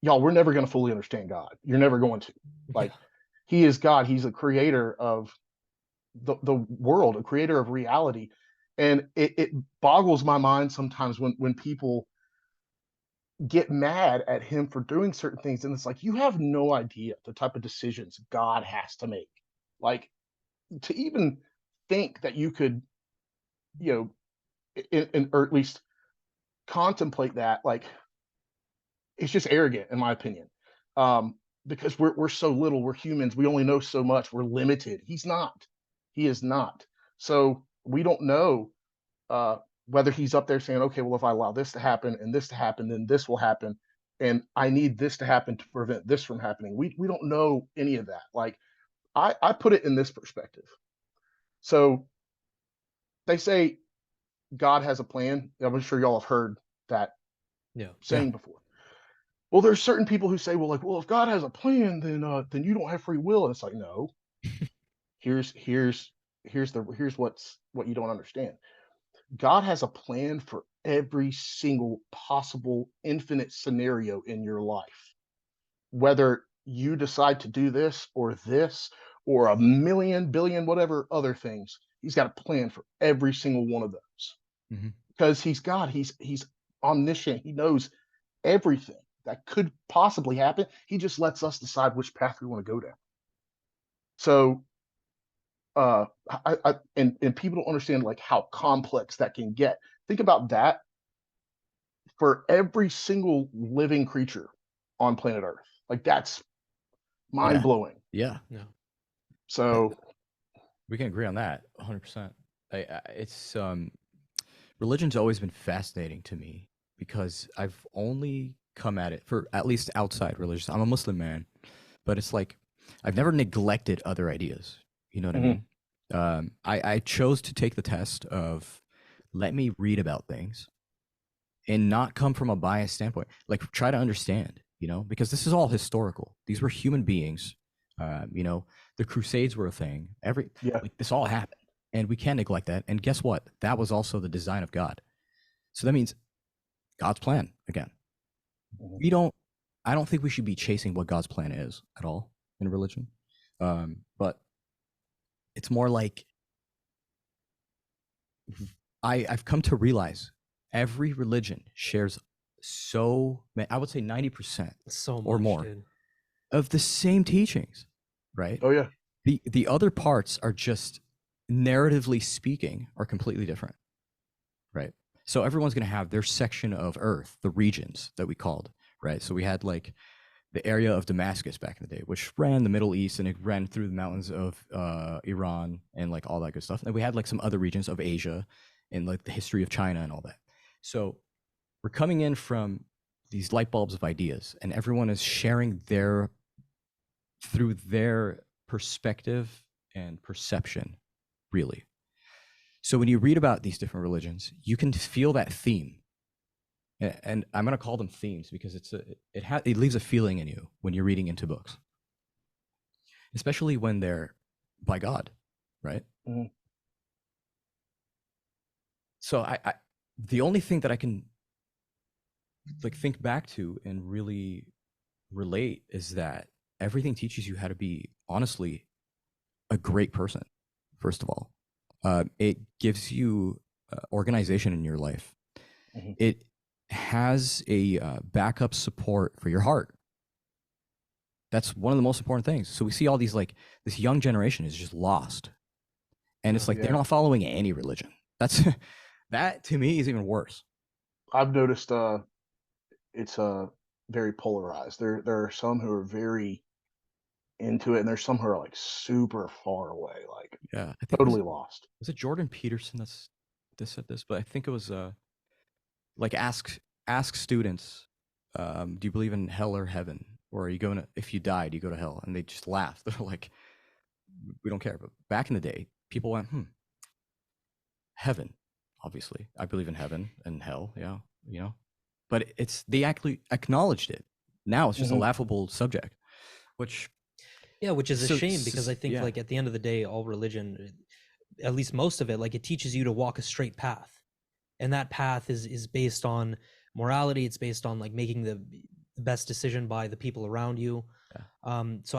y'all, we're never going to fully understand God. You're never going to. Yeah. Like, he is God. He's a creator of the world, a creator of reality. And it boggles my mind sometimes when people get mad at him for doing certain things. And it's like, you have no idea the type of decisions God has to make. Like, to even think that you could, you know, or at least contemplate that, like, it's just arrogant, in my opinion. Um, because we're so little, we're humans, we only know so much, we're limited. He's not. He is not. So we don't know uh, whether he's up there saying, okay, well, if I allow this to happen and this to happen, then this will happen. And I need this to happen to prevent this from happening. We don't know any of that. Like, I put it in this perspective. So they say God has a plan. I'm sure y'all have heard that Yeah. Yeah. saying before. Well, there's certain people who say, well, like, well, if God has a plan, then you don't have free will. And it's like, no, here's what you don't understand. God has a plan for every single possible infinite scenario in your life. Whether you decide to do this or a million, billion, whatever other things, he's got a plan for every single one of those. Mhm. Because he's God, he's omniscient. He knows everything that could possibly happen. He just lets us decide which path we want to go down. So and people don't understand like how complex that can get. Think about that for every single living creature on planet Earth. Like that's mind Yeah. blowing. Yeah. No. So We can agree on that 100%. It's religion's always been fascinating to me because I've only come at it for at least outside religion. I'm a Muslim man, but it's like I've never neglected other ideas. You know what I mean? I chose to take the test of let me read about things and not come from a biased standpoint. Like try to understand, because this is all historical. These were human beings. The Crusades were a thing. yeah, Like this all happened, and we can't neglect that. And guess what? That was also the design of God. So that means God's plan again. We don't. I don't think we should be chasing what God's plan is at all in religion, but it's more like I've come to realize every religion shares I would say 90% So much, or more dude. of the same teachings, right? oh yeah, The other parts are just narratively speaking are completely different, right? So everyone's going to have their section of Earth, the regions that we called, right? So we had like the area of Damascus back in the day, which ran the Middle East and it ran through the mountains of Iran and like all that good stuff. And we had like some other regions of Asia and like the history of China and all that. So we're coming in from these light bulbs of ideas, and everyone is sharing through their perspective and perception, really. So when you read about these different religions, you can feel that theme. And I'm going to call them themes because it leaves a feeling in you when you're reading into books, especially when they're by God, right? Mhm. So the only thing that I can like think back to and really relate is that everything teaches you how to be honestly a great person. First of all, it gives you organization in your life. Mhm. It has a backup support for your heart. That's one of the most important things. So we see all these like this young generation is just lost, and it's like they're Yeah. not following any religion. That's that to me is even worse. I've noticed it's very polarized. There are some who are very into it, and there's some who are like super far away, like Yeah, I think totally lost. was it Jordan Peterson that said this, but I think it was like ask students, do you believe in hell or heaven, or are you going to if you die, do you go to hell? And they just laugh. They're like, we don't care. But back in the day, people went, heaven, obviously. I believe in heaven and hell, yeah, But they actually acknowledged it. Now it's just a Mhm. laughable subject, which Yeah, which is a shame because I think yeah, like at the end of the day, all religion, at least most of it, like it teaches you to walk a straight path. And that path is based on morality. It's based on like making the best decision by the people around you. yeah. So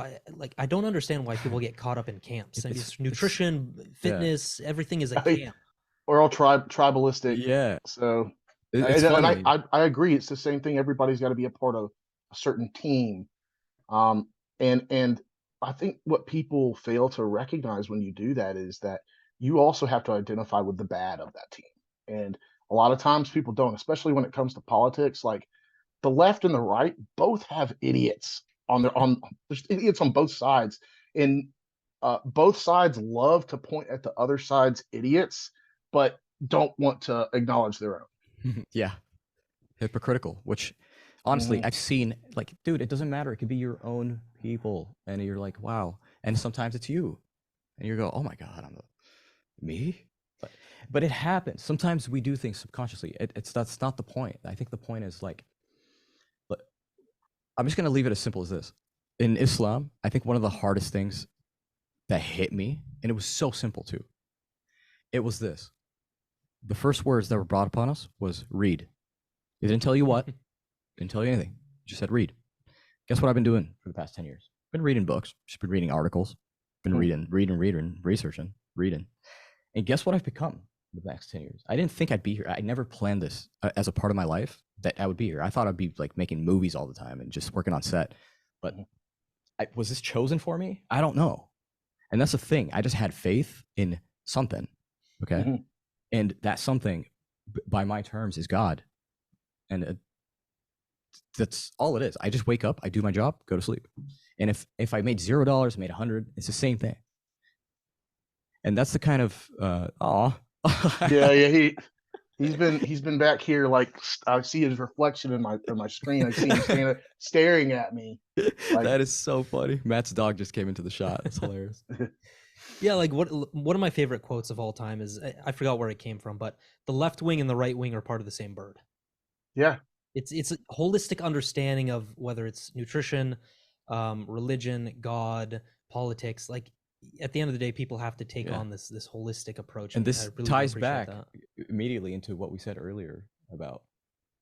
I don't understand why people get caught up in camps. I mean, It's nutrition, yeah, fitness, everything is a camp. We're all tribalistic, yeah. so It's and funny. I agree. It's the same thing. Everybody's got to be a part of a certain team. And I think what people fail to recognize when you do that is that you also have to identify with the bad of that team. And a lot of times people don't, especially when it comes to politics. Like the left and the right both have idiots on. There's idiots on both sides, and both sides love to point at the other side's idiots, but don't want to acknowledge their own. Yeah, hypocritical. Which honestly, Mhm. I've seen like, dude, it doesn't matter. It could be your own people, and you're like, wow. And sometimes it's you, and you go, oh my god, me. But it happens. Sometimes we do things subconsciously. That's not the point. I think the point is like, look, I'm just gonna leave it as simple as this. In Islam, I think one of the hardest things that hit me, and it was so simple too. It was this: the first words that were brought upon us was read. It didn't tell you what, didn't tell you anything. It just said read. Guess what I've been doing for the past 10 years? Been reading books, just been reading articles, been Hmm. reading, researching, reading. And guess what I've become? the next 10 years. I didn't think I'd be here. I never planned this as a part of my life that I would be here. I thought I'd be like making movies all the time and just working on set. But was this chosen for me? I don't know. And that's the thing. I just had faith in something. Okay. Mm-hmm. And that something, by my terms, is God. And that's all it is. I just wake up, I do my job, go to sleep. And if I made $0, made 100, it's the same thing. And that's the kind of yeah. He's been back here, like I see his reflection in my screen. I see him staring at me. Like, that is so funny. Matt's dog just came into the shot. It's hilarious. Yeah, like one of my favorite quotes of all time is, I forgot where it came from, but the left wing and the right wing are part of the same bird. Yeah. It's a holistic understanding of whether it's nutrition, religion, God, politics. Like at the end of the day, people have to take on this holistic approach. And this really ties back immediately into what we said earlier about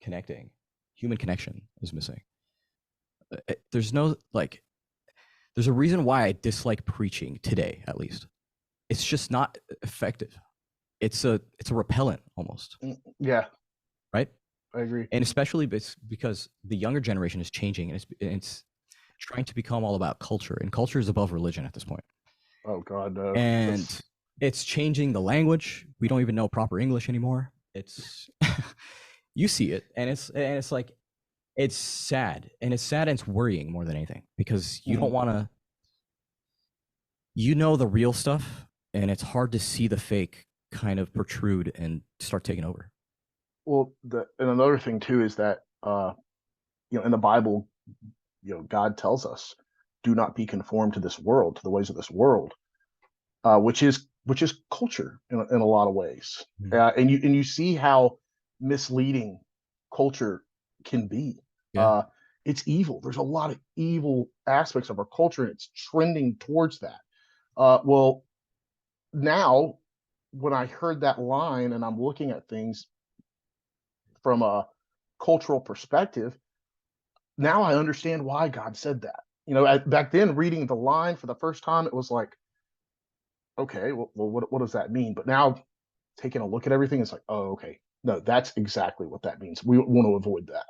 connecting. Human connection is missing. There's a reason why I dislike preaching today, at least. It's just not effective. It's a repellent almost. Yeah. Right? I agree. And especially because the younger generation is changing, and it's trying to become all about culture, and culture is above religion at this point. Oh God, no. And it's changing the language. We don't even know proper English anymore. It's you see it, and it's like, it's sad, and it's worrying more than anything, because you don't want to, the real stuff, and it's hard to see the fake kind of protrude and start taking over. Well, and another thing too is that in the Bible, God tells us, do not be conformed to this world, to the ways of this world, which is culture in a lot of ways. And you see how misleading culture can be. It's evil. There's a lot of evil aspects of our culture, and it's trending towards that. Well, now when I heard that line and I'm looking at things from a cultural perspective, now I understand why God said that. Back then, reading the line for the first time, it was like, okay, well, what does that mean? But now taking a look at everything, it's like, oh, okay, no, that's exactly what that means. We want to avoid that.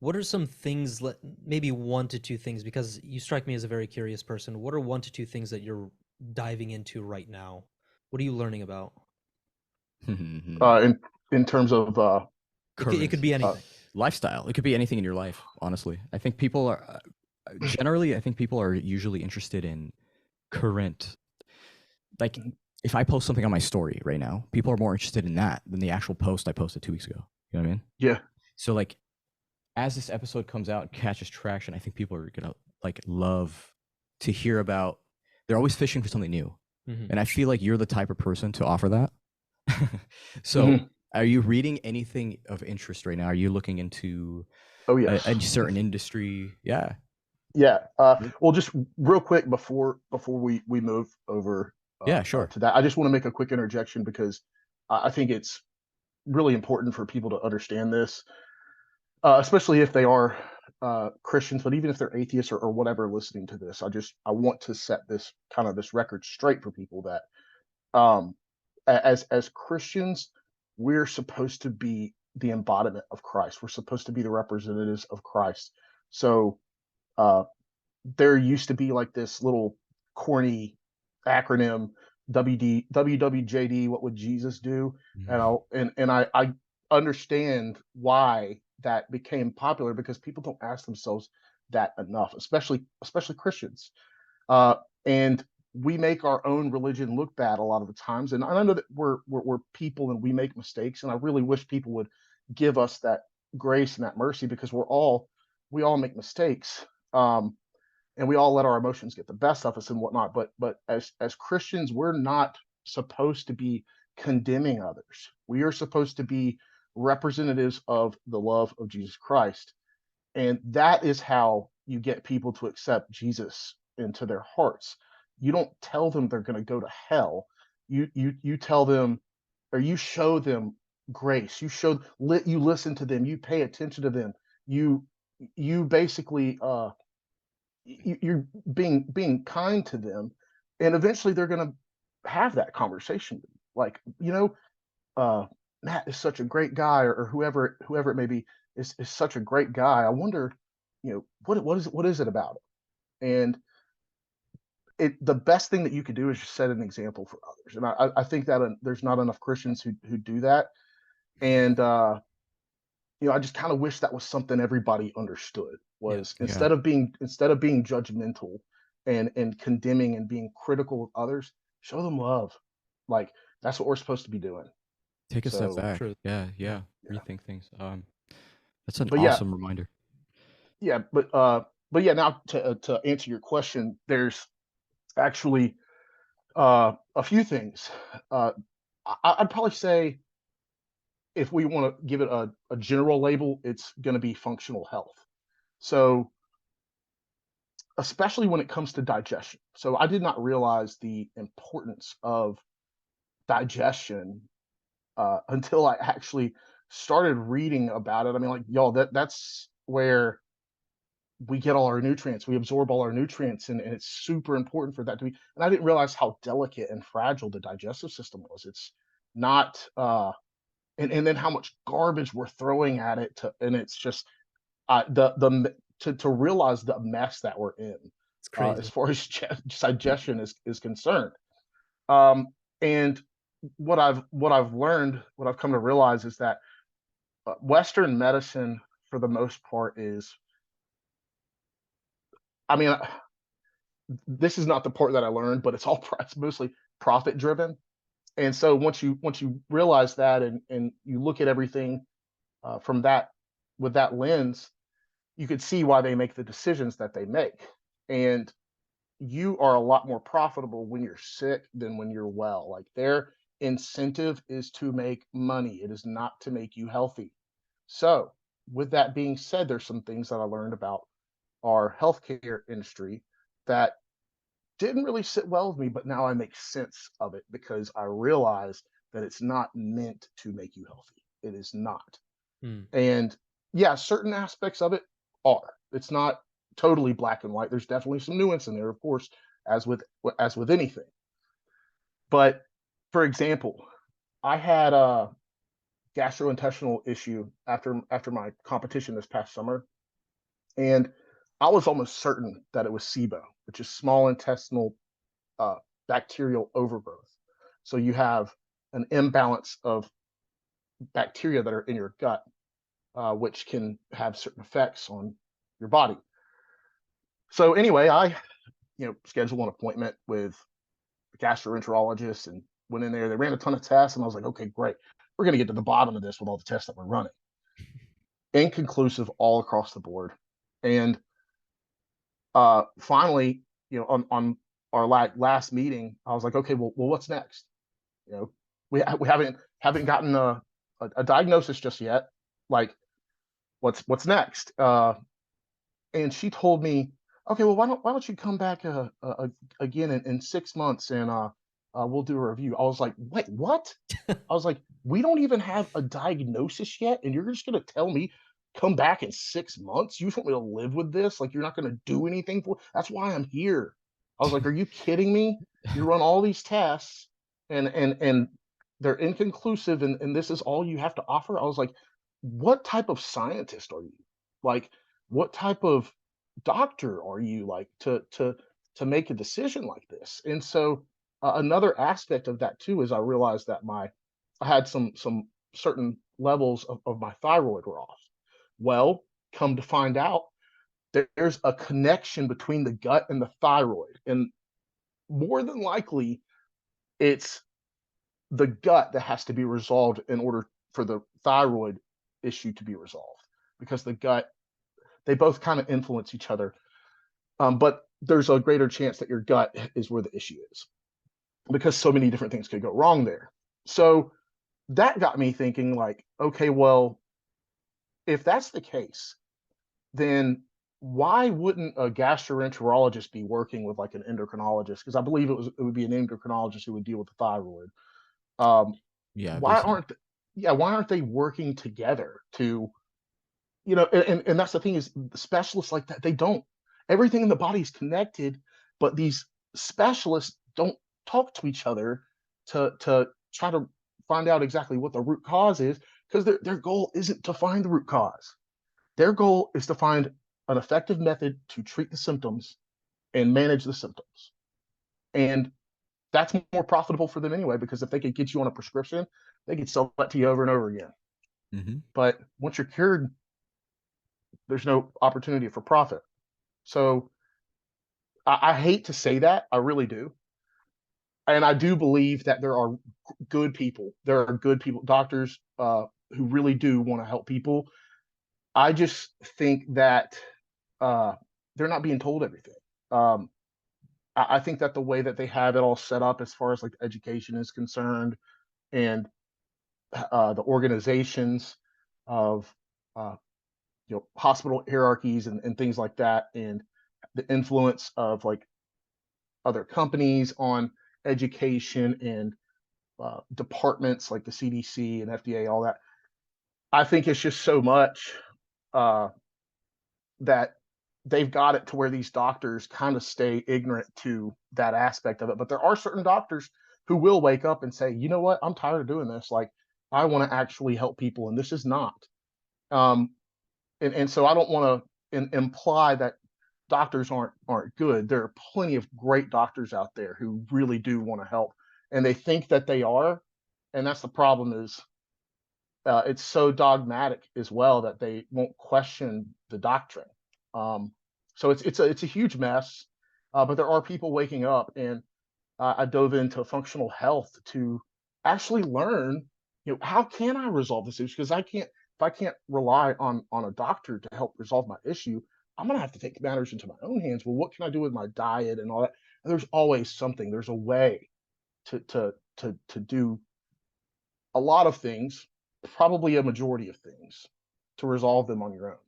What are some things, maybe 1 to 2 things, because you strike me as a very curious person. What are 1 to 2 things that you're diving into right now? What are you learning about? In terms of it could be anything. Lifestyle. It could be anything in your life, honestly. I think people are usually interested in current, like, if I post something on my story right now, people are more interested in that than the actual post I posted 2 weeks ago. You know what I mean? Yeah. So like, as this episode comes out and catches traction, I think people are gonna love to hear about. They're always fishing for something new, and I feel like you're the type of person to offer that. So, are you reading anything of interest right now? Are you looking into a certain industry? Yeah. Well, just real quick before we move over to that, I just want to make a quick interjection, because I think it's really important for people to understand this, especially if they are Christians, but even if they're atheists or whatever listening to this. I want to set this record straight for people that as Christians, we're supposed to be the embodiment of Christ. We're supposed to be the representatives of Christ. So there used to be like this little corny acronym, WWJD, what would Jesus do? And I understand why that became popular, because people don't ask themselves that enough, especially Christians. And we make our own religion look bad a lot of the times. And I know that we're people and we make mistakes. And I really wish people would give us that grace and that mercy, because we all make mistakes. And we all let our emotions get the best of us and whatnot. But as Christians, we're not supposed to be condemning others. We are supposed to be representatives of the love of Jesus Christ. And that is how you get people to accept Jesus into their hearts. You don't tell them they're going to go to hell. You tell them, or you show them grace. You listen to them. You pay attention to them. You basically you're being kind to them, and eventually they're going to have that conversation. Like, Matt is such a great guy, or whoever it may be is such a great guy. I wonder, what is it about it? And the best thing that you could do is just set an example for others. And I think that there's not enough Christians who do that. And I just kind of wish that was something everybody understood, Yeah. was Yeah. instead of being judgmental and condemning and being critical of others, show them love. Like, that's what we're supposed to be doing. Take a step So, back. True. Yeah, yeah. yeah. Rethink things. That's an But yeah, awesome reminder. yeah, but yeah, now to answer your question, there's actually a few things. I'd probably say, if we want to give it a general label, it's going to be functional health. So, especially when it comes to digestion. So, I did not realize the importance of digestion until I actually started reading about it. I mean, like, y'all, that's where we get all our nutrients. We absorb all our nutrients, and it's super important for that to be. And I didn't realize how delicate and fragile the digestive system was. It's not, and then how much garbage we're throwing at it, and it's just to realize the mess that we're in, It's as crazy. far as digestion is concerned. Um, and what I've learned, what I've come to realize is that Western medicine, for the most part, is, I mean, this is not the part that I learned, but it's mostly profit driven. And so once you realize that, and you look at everything from that with that lens, you could see why they make the decisions that they make. And you are a lot more profitable when you're sick than when you're well. Like, their incentive is to make money. It is not to make you healthy. So, with that being said, there's some things that I learned about our healthcare industry that didn't really sit well with me, but now I make sense of it because I realize that it's not meant to make you healthy. It is not. Mm. And yeah, certain aspects of it are. It's not totally black and white. There's definitely some nuance in there, of course, as with anything. But for example, I had a gastrointestinal issue after my competition this past summer, and I was almost certain that it was SIBO, which is small intestinal uh, bacterial overgrowth. So you have an imbalance of bacteria that are in your gut, which can have certain effects on your body. So anyway, I scheduled an appointment with a gastroenterologist and went in there. They ran a ton of tests, and I was like, okay, great. We're going to get to the bottom of this with all the tests that we're running. Inconclusive all across the board. And finally, on our last meeting, I was like, okay, well, what's next? We haven't gotten a diagnosis just yet. Like, what's next? And she told me, okay, well, why don't you come back again in 6 months, and we'll do a review. I was like, wait, what? I was like, we don't even have a diagnosis yet, and you're just gonna tell me come back in 6 months? You just want me to live with this? Like, you're not gonna do anything for? That's why I'm here. I was like, are you kidding me? You run all these tests, and they're inconclusive, and this is all you have to offer? I was like, what type of scientist are you? Like, what type of doctor are you, like, to make a decision like this? And so another aspect of that too is I realized that I had some certain levels of my thyroid were off. Well, come to find out, there's a connection between the gut and the thyroid, and more than likely it's the gut that has to be resolved in order for the thyroid issue to be resolved, because the gut, they both kind of influence each other. But there's a greater chance that your gut is where the issue is, because so many different things could go wrong there. So that got me thinking, like, okay, well, if that's the case, then why wouldn't a gastroenterologist be working with, like, an endocrinologist? Because I believe it would be an endocrinologist who would deal with the thyroid. Um, Yeah, I believe why so. aren't yeah, why aren't they working together to, and that's the thing, is specialists like that, they don't. Everything in the body is connected, but these specialists don't talk to each other to try to find out exactly what the root cause is, because their goal isn't to find the root cause. Their goal is to find an effective method to treat the symptoms and manage the symptoms. And that's more profitable for them anyway, because if they could get you on a prescription, they could sell that to you over and over again. Mm-hmm. But once you're cured, there's no opportunity for profit. So I hate to say that, I really do. And I do believe that there are good people. There are good people, doctors who really do want to help people. I just think that uh, they're not being told everything. Um, I think that the way that they have it all set up, as far as like education is concerned, and the organizations of uh, hospital hierarchies and things like that, and the influence of like other companies on education and departments like the CDC and FDA, all that. I think it's just so much uh, that they've got it to where these doctors kind of stay ignorant to that aspect of it. But there are certain doctors who will wake up and say, you know what, I'm tired of doing this. Like, I want to actually help people, and this is not. Um, and so I don't want to imply that doctors aren't good. There are plenty of great doctors out there who really do want to help, and they think that they are, and that's the problem. Is it's so dogmatic as well that they won't question the doctrine. Um, so it's a huge mess. But there are people waking up, and I dove into functional health to actually learn, how can I resolve this issue? Because I can't, if I can't rely on a doctor to help resolve my issue, I'm gonna have to take matters into my own hands. Well, what can I do with my diet and all that? And there's always something. There's a way to do a lot of things, probably a majority of things, to resolve them on your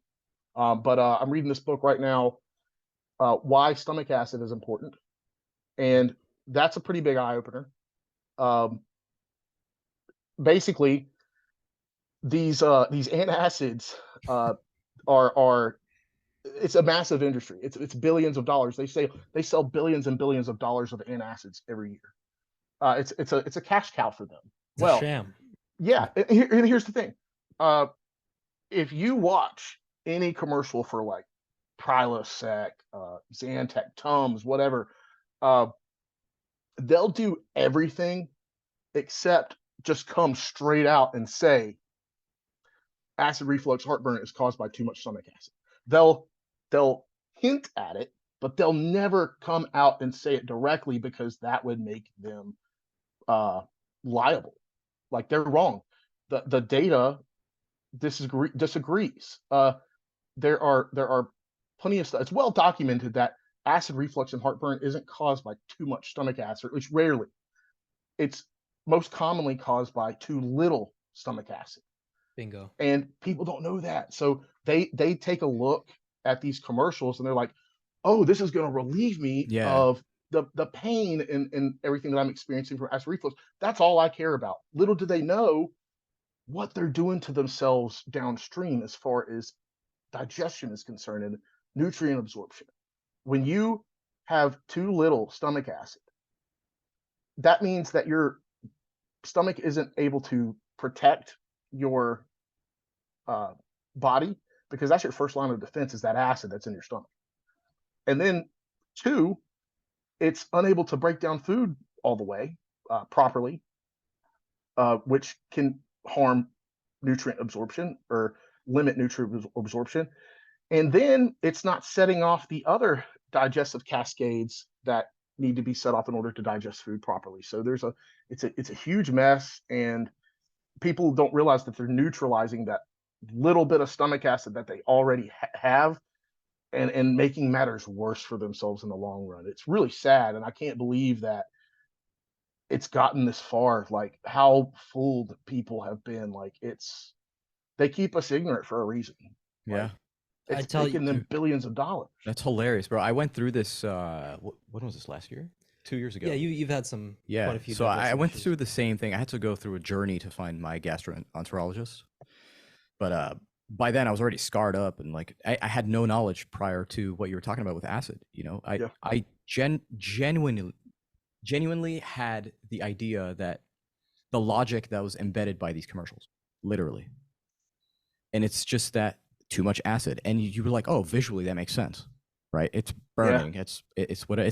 own. But I'm reading this book right now, Why Stomach Acid is Important, and that's a pretty big eye opener. Um, Basically, these antacids are it's a massive industry. It's billions of dollars. They sell billions and billions of dollars of antacids every year. It's a cash cow for them. It's a Well, sham. yeah. And here's the thing. Uh, if you watch any commercial for like Prilosec, Zantac, Tums, whatever, uh, they'll do everything except just come straight out and say acid reflux heartburn is caused by too much stomach acid. They'll hint at it, but they'll never come out and say it directly, because that would make them liable. Like, they're wrong. The data disagrees. There are plenty of stuff. It's well documented that acid reflux and heartburn isn't caused by too much stomach acid, which rarely. It's most commonly caused by too little stomach acid. Bingo. And people don't know that. So they take a look at these commercials and they're like, oh, this is going to relieve me Yeah. of the pain and everything that I'm experiencing from acid reflux. That's all I care about. Little do they know what they're doing to themselves downstream as far as digestion is concerned and nutrient absorption. When you have too little stomach acid, that means that your stomach isn't able to protect your uh, body, because that's your first line of defense, is that acid that's in your stomach. And then two, it's unable to break down food all the way properly, which can harm nutrient absorption or limit nutrient absorption. And then it's not setting off the other digestive cascades that need to be set off in order to digest food properly. So it's a huge mess, and people don't realize that they're neutralizing that little bit of stomach acid that they already have, and making matters worse for themselves in the long run. It's really sad, and I can't believe that it's gotten this far. Like, how fooled people have been. Like, they keep us ignorant for a reason. Yeah. Like, I it's tell you, making them billions of dollars. That's hilarious, bro. I went through this. When was this? Last year? 2 years ago. yeah, you've had Yeah. quite a few So I digestive went issues. through the same thing. I had to go through a journey to find my gastroenterologist. But by then I was already scarred up, and like I had no knowledge prior to what you were talking about with acid. Yeah. I genuinely had the idea that the logic that was embedded by these commercials, literally. And it's just that too much acid, and you were like, oh, visually that makes sense, right? It's burning, it's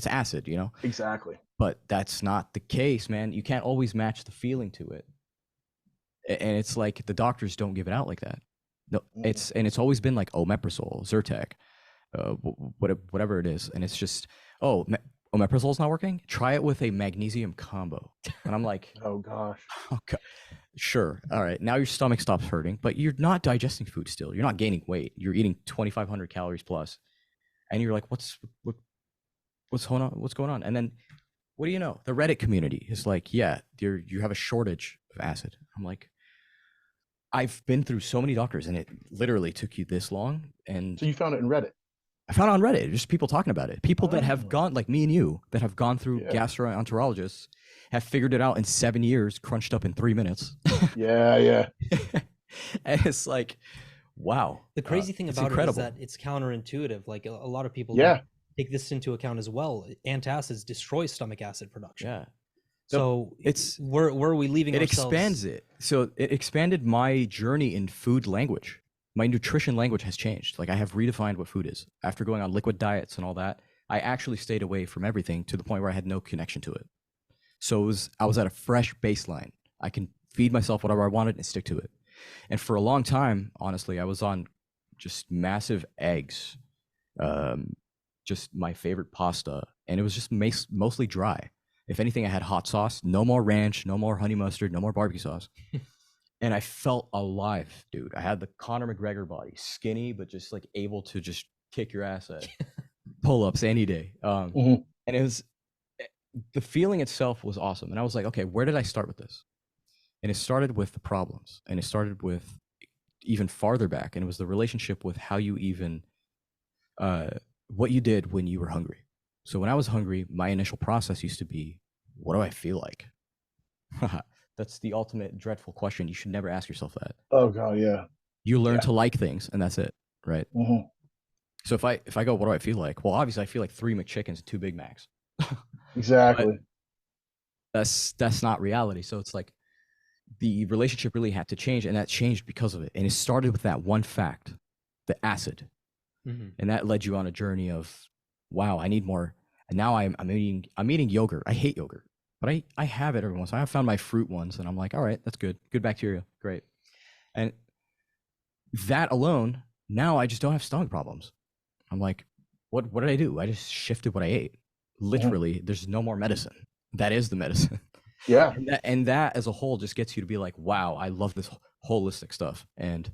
acid, you know. Exactly. But that's not the case, man. You can't always match the feeling to it, and it's like the doctors don't give it out like that. No, it's always been like omeprazole, Zyrtec, whatever it is, and it's just omeprazole's not working. Try it with a magnesium combo, and I'm like, oh gosh, okay, sure, all right. Now your stomach stops hurting, but you're not digesting food still. You're not gaining weight. You're eating 2,500 calories plus, and you're like, what's going on? What's going on? And then what do you know? The Reddit community is like, yeah, you have a shortage of acid. I'm like, I've been through so many doctors, and it literally took you this long. And so you found it in Reddit? I found it on Reddit, just people talking about it. People that have gone, like me and you, that have gone through gastroenterologists, have figured it out in 7 years, crunched up in 3 minutes. yeah. And it's like, wow. The crazy thing about it is that it's counterintuitive. Like a lot of people take this into account as well. Antacids destroy stomach acid production. Yeah. So where are we leaving it ourselves? Expands it. So it expanded my journey in food language. My nutrition language has changed. Like I have redefined what food is. After going on liquid diets and all that, I actually stayed away from everything to the point where I had no connection to it. So I was at a fresh baseline. I can feed myself whatever I wanted and stick to it. And for a long time, honestly, I was on just massive eggs, just my favorite pasta, and it was just mostly dry. If anything, I had hot sauce, no more ranch, no more honey mustard, no more barbecue sauce. And I felt alive, dude. I had the Conor McGregor body, skinny, but just like able to just kick your ass at pull-ups any day. And it was, the feeling itself was awesome. And I was like, okay, where did I start with this? And it started with the problems, and it started with even farther back. And it was the relationship with how you even, what you did when you were hungry. So when I was hungry, my initial process used to be, what do I feel like? That's the ultimate dreadful question. You should never ask yourself that. Oh God, yeah. You learn to like things, and that's it, right? So if I go, what do I feel like? Well, obviously I feel like 3 McChickens and 2 Big Macs. Exactly. That's not reality. So it's like the relationship really had to change, and that changed because of it. And it started with that one fact, the acid. And that led you on a journey of, wow, I need more. And now I'm eating yogurt. I hate yogurt, but I have it every once in a while. I found my fruit ones, and I'm like, all right, that's good. Good bacteria. Great. And that alone, now I just don't have stomach problems. I'm like, what did I do? I just shifted what I ate. Literally, there's no more medicine. That is the medicine. Yeah. And that as a whole just gets you to be like, wow, I love this holistic stuff. And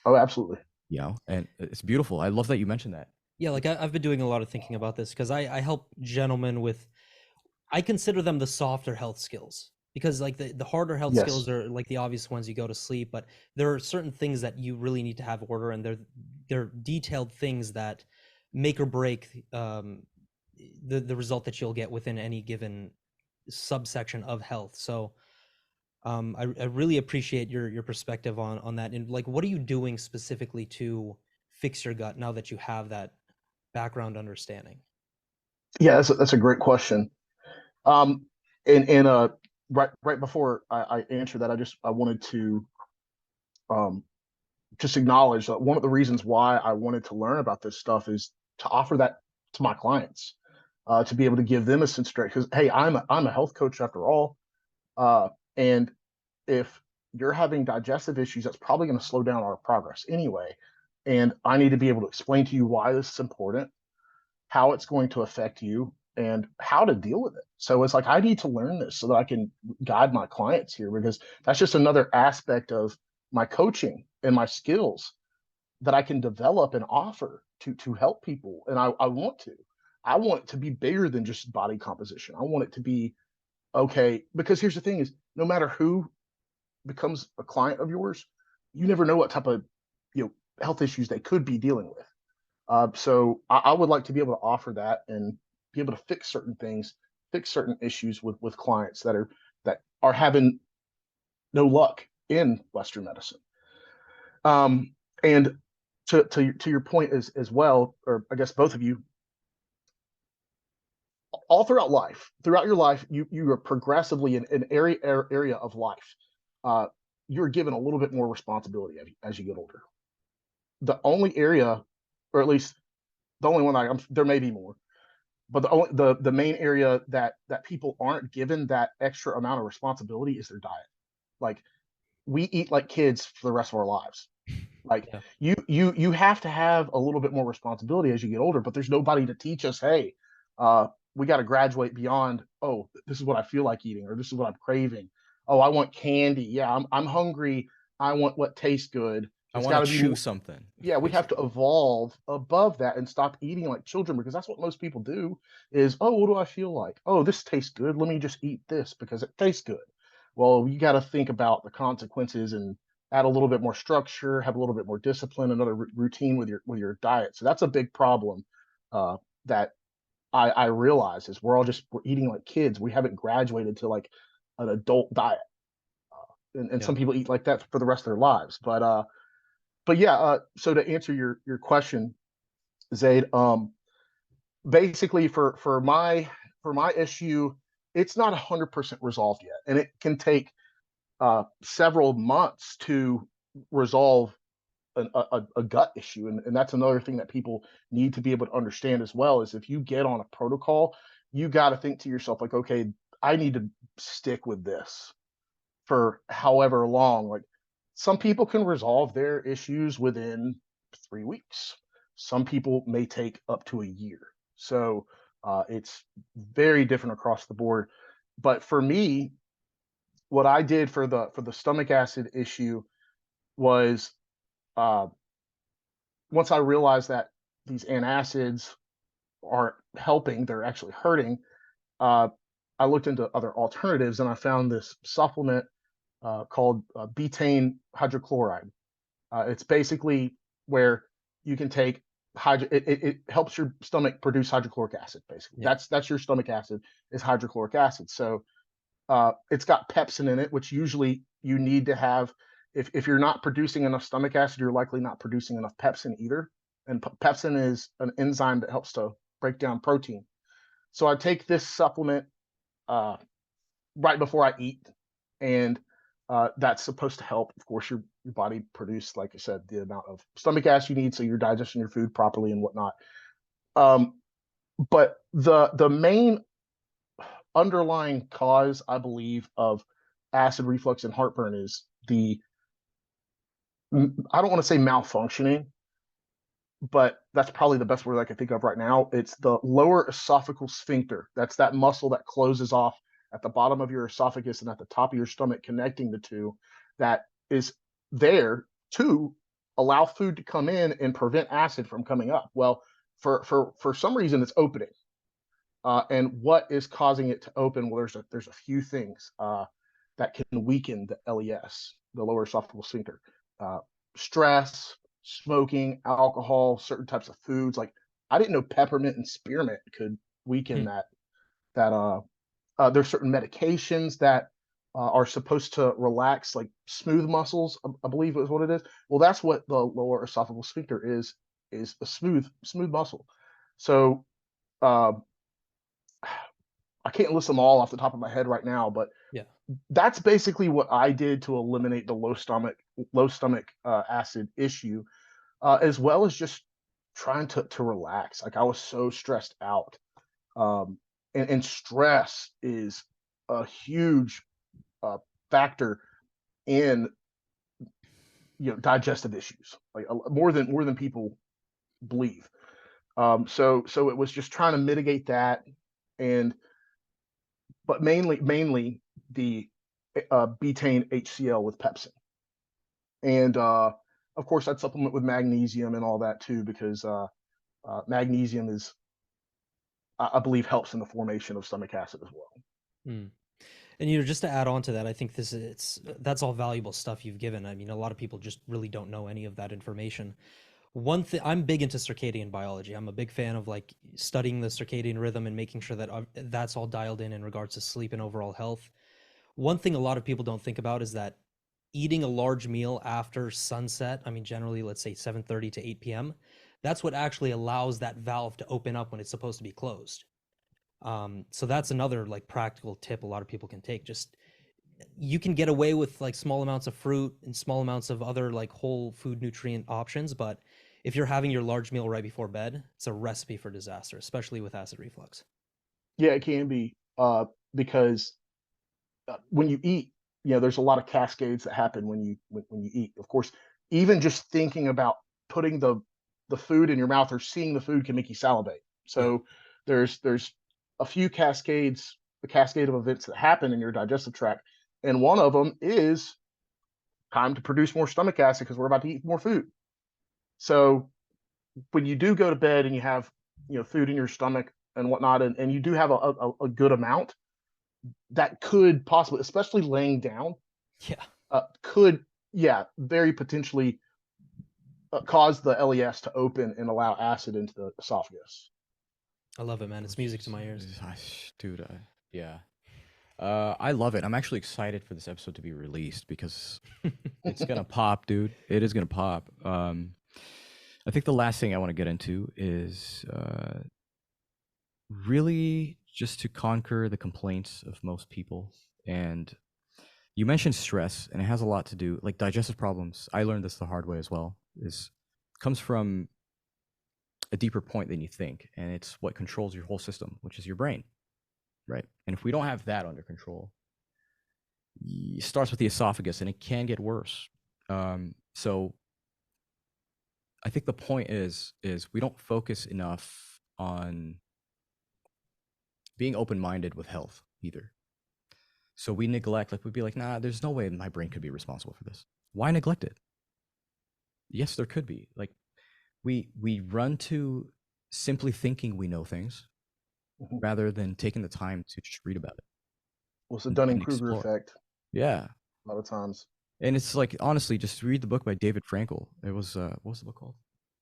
oh, absolutely. You know, and it's beautiful. I love that you mentioned that. Yeah, like I've been doing a lot of thinking about this because I help gentlemen with, I consider them the softer health skills, because like the harder health skills are like the obvious ones, you go to sleep, but there are certain things that you really need to have order, and they're detailed things that make or break the result that you'll get within any given subsection of health. So I really appreciate your perspective on that. And like, what are you doing specifically to fix your gut now that you have that background understanding? Yeah, that's a great question. And right before I answer that, I wanted to just acknowledge that one of the reasons why I wanted to learn about this stuff is to offer that to my clients, to be able to give them a sense of direction. Because hey, I'm a health coach after all, and if you're having digestive issues, that's probably going to slow down our progress anyway. And I need to be able to explain to you why this is important, how it's going to affect you, and how to deal with it. So it's like I need to learn this so that I can guide my clients here, because that's just another aspect of my coaching and my skills that I can develop and offer to help people. And I want it to be bigger than just body composition. I want it to be okay, because here's the thing is, no matter who becomes a client of yours, you never know what type of health issues they could be dealing with. So I would like to be able to offer that and be able to fix certain things, fix certain issues with clients that are having no luck in Western medicine. And to your point as well, or I guess both of you, all throughout life, throughout your life, you are progressively in an area of life. Uh, you're given a little bit more responsibility as you get older. The only area, or at least the only one there may be more, but the main area that people aren't given that extra amount of responsibility is their diet. Like we eat like kids for the rest of our lives. Like Yeah. you have to have a little bit more responsibility as you get older, but there's nobody to teach us, hey, uh, we got to graduate beyond, oh, this is what I feel like eating, or this is what I'm craving. Oh, I want candy. Yeah, I'm hungry. I want what tastes good. I It's want got to to be chew more. something, Yeah, we have to basically. evolve above that and stop eating like children, because that's what most people do is, oh, what do I feel like? Oh, this tastes good. Let me just eat this because it tastes good. Well, you got to think about the consequences and add a little bit more structure, have a little bit more discipline, another routine with your diet. So that's a big problem uh, that I realize is we're eating like kids. We haven't graduated to like an adult diet, and Yeah. some people eat like that for the rest of their lives. But yeah, so to answer your question, Zaid, basically for my issue, it's not 100% resolved yet, and it can take several months to resolve a gut issue, and that's another thing that people need to be able to understand as well. Is if you get on a protocol, you got to think to yourself like, okay, I need to stick with this for however long. Like some people can resolve their issues within 3 weeks. Some people may take up to a year. So it's very different across the board. But for me, what I did for the stomach acid issue was uh, once I realized that these antacids aren't helping, they're actually hurting. Uh, I looked into other alternatives and I found this supplement called betaine hydrochloride. It's basically where you can take it helps your stomach produce hydrochloric acid. Basically, Yeah. that's your stomach acid is hydrochloric acid. So it's got pepsin in it, which usually you need to have. If you're not producing enough stomach acid, you're likely not producing enough pepsin either. And pepsin is an enzyme that helps to break down protein. So I take this supplement uh, right before I eat, and that's supposed to help, of course, your body produce, like I said, the amount of stomach acid you need, so you're digesting your food properly and whatnot. Um, but the main underlying cause, I believe, of acid reflux and heartburn is the I don't want to say malfunctioning, but that's probably the best word I can think of right now. It's the lower esophageal sphincter. That's that muscle that closes off at the bottom of your esophagus and at the top of your stomach, connecting the two, that is there to allow food to come in and prevent acid from coming up. Well, for some reason, it's opening. And what is causing it to open? Well, there's a few things that can weaken the LES, the lower esophageal sphincter. Uh, Stress, smoking, alcohol, certain types of foods. Like I didn't know peppermint and spearmint could weaken Hmm. that. There's certain medications that are supposed to relax like smooth muscles. I believe is what it is. Well, that's what the lower esophageal sphincter is a smooth muscle. So uh, I can't list them all off the top of my head right now, but Yeah. that's basically what I did to eliminate the low stomach acid issue, as well as just trying to relax. Like I was so stressed out, um, and stress is a huge uh, factor in digestive issues, like more than people believe. So it was just trying to mitigate that, and but mainly the betaine HCl with pepsin. And of course, I'd supplement with magnesium and all that too, because magnesium is, I believe, helps in the formation of stomach acid as well. Mm. And just to add on to that, I think that's all valuable stuff you've given. I mean, a lot of people just really don't know any of that information. One thing, I'm big into circadian biology. I'm a big fan of like studying the circadian rhythm and making sure that that's all dialed in regards to sleep and overall health. One thing a lot of people don't think about is that eating a large meal after sunset, I mean generally let's say 7:30 to 8 p.m., that's what actually allows that valve to open up when it's supposed to be closed. So that's another like practical tip a lot of people can take. Just you can get away with like small amounts of fruit and small amounts of other like whole food nutrient options, but if you're having your large meal right before bed, it's a recipe for disaster, especially with acid reflux. Yeah, it can be because when you eat, there's a lot of cascades that happen when you eat. Of course, even just thinking about putting the food in your mouth or seeing the food can make you salivate. Yeah, So there's a few cascades, the cascade of events that happen in your digestive tract, and one of them is time to produce more stomach acid because we're about to eat more food. So when you do go to bed and you have food in your stomach and whatnot, and you do have a good amount, that could possibly, especially laying down, yeah, could, yeah, very potentially cause the LES to open and allow acid into the esophagus. I love it, man. It's music to my ears. Dude, yeah. I love it. I'm actually excited for this episode to be released because it's gonna pop, dude. It is gonna pop. I think the last thing I want to get into is really just to conquer the complaints of most people. And you mentioned stress, and it has a lot to do, like digestive problems. I learned this the hard way as well. Is comes from a deeper point than you think, and it's what controls your whole system, which is your brain, right? And if we don't have that under control, it starts with the esophagus, and it can get worse. So I think the point is we don't focus enough on being open-minded with health either. So we neglect, like we'd be like, nah, there's no way my brain could be responsible for this. Why neglect it? Yes, there could be. Like we run to simply thinking we know things Mhm. rather than taking the time to just read about it Well, it's the and Dunning-Kruger explore. effect Yeah. a lot of times. And it's like, honestly, just read the book by David Frankel. It was what was the book called?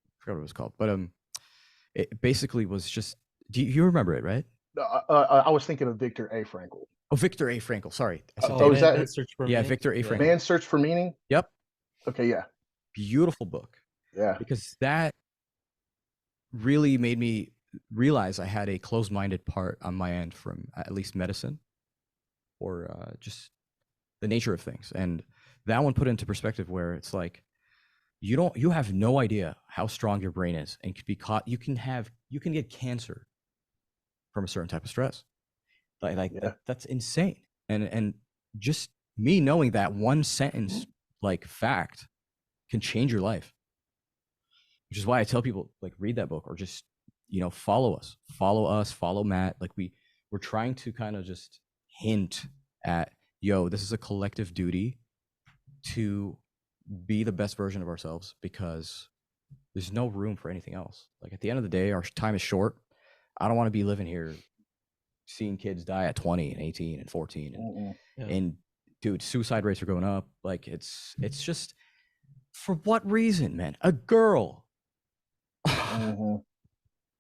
I forgot what it was called. But it basically was just, do you remember it, right? I was thinking of Viktor A. Frankl. Oh, Victor A. Frankel. Sorry. I said Oh, Oh, David. is that Man's Search for Yeah, Meaning. Victor A. Yeah. Frankel. Man's Search for Meaning? Yep. Okay, yeah. Beautiful book. Yeah. Because that really made me realize I had a closed-minded part on my end from at least medicine or just the nature of things. And that one put into perspective where it's like, you have no idea how strong your brain is and could be caught. You can get cancer from a certain type of stress. Yeah. That's insane. And just me knowing that one sentence, like fact, can change your life, which is why I tell people, like, read that book or just follow us, follow Matt. Like we're trying to kind of just hint at, this is a collective duty to be the best version of ourselves because there's no room for anything else. Like at the end of the day, our time is short. I don't want to be living here seeing kids die at 20 and 18 and 14 and dude, suicide rates are going up. Like it's just, for what reason, man? A girl.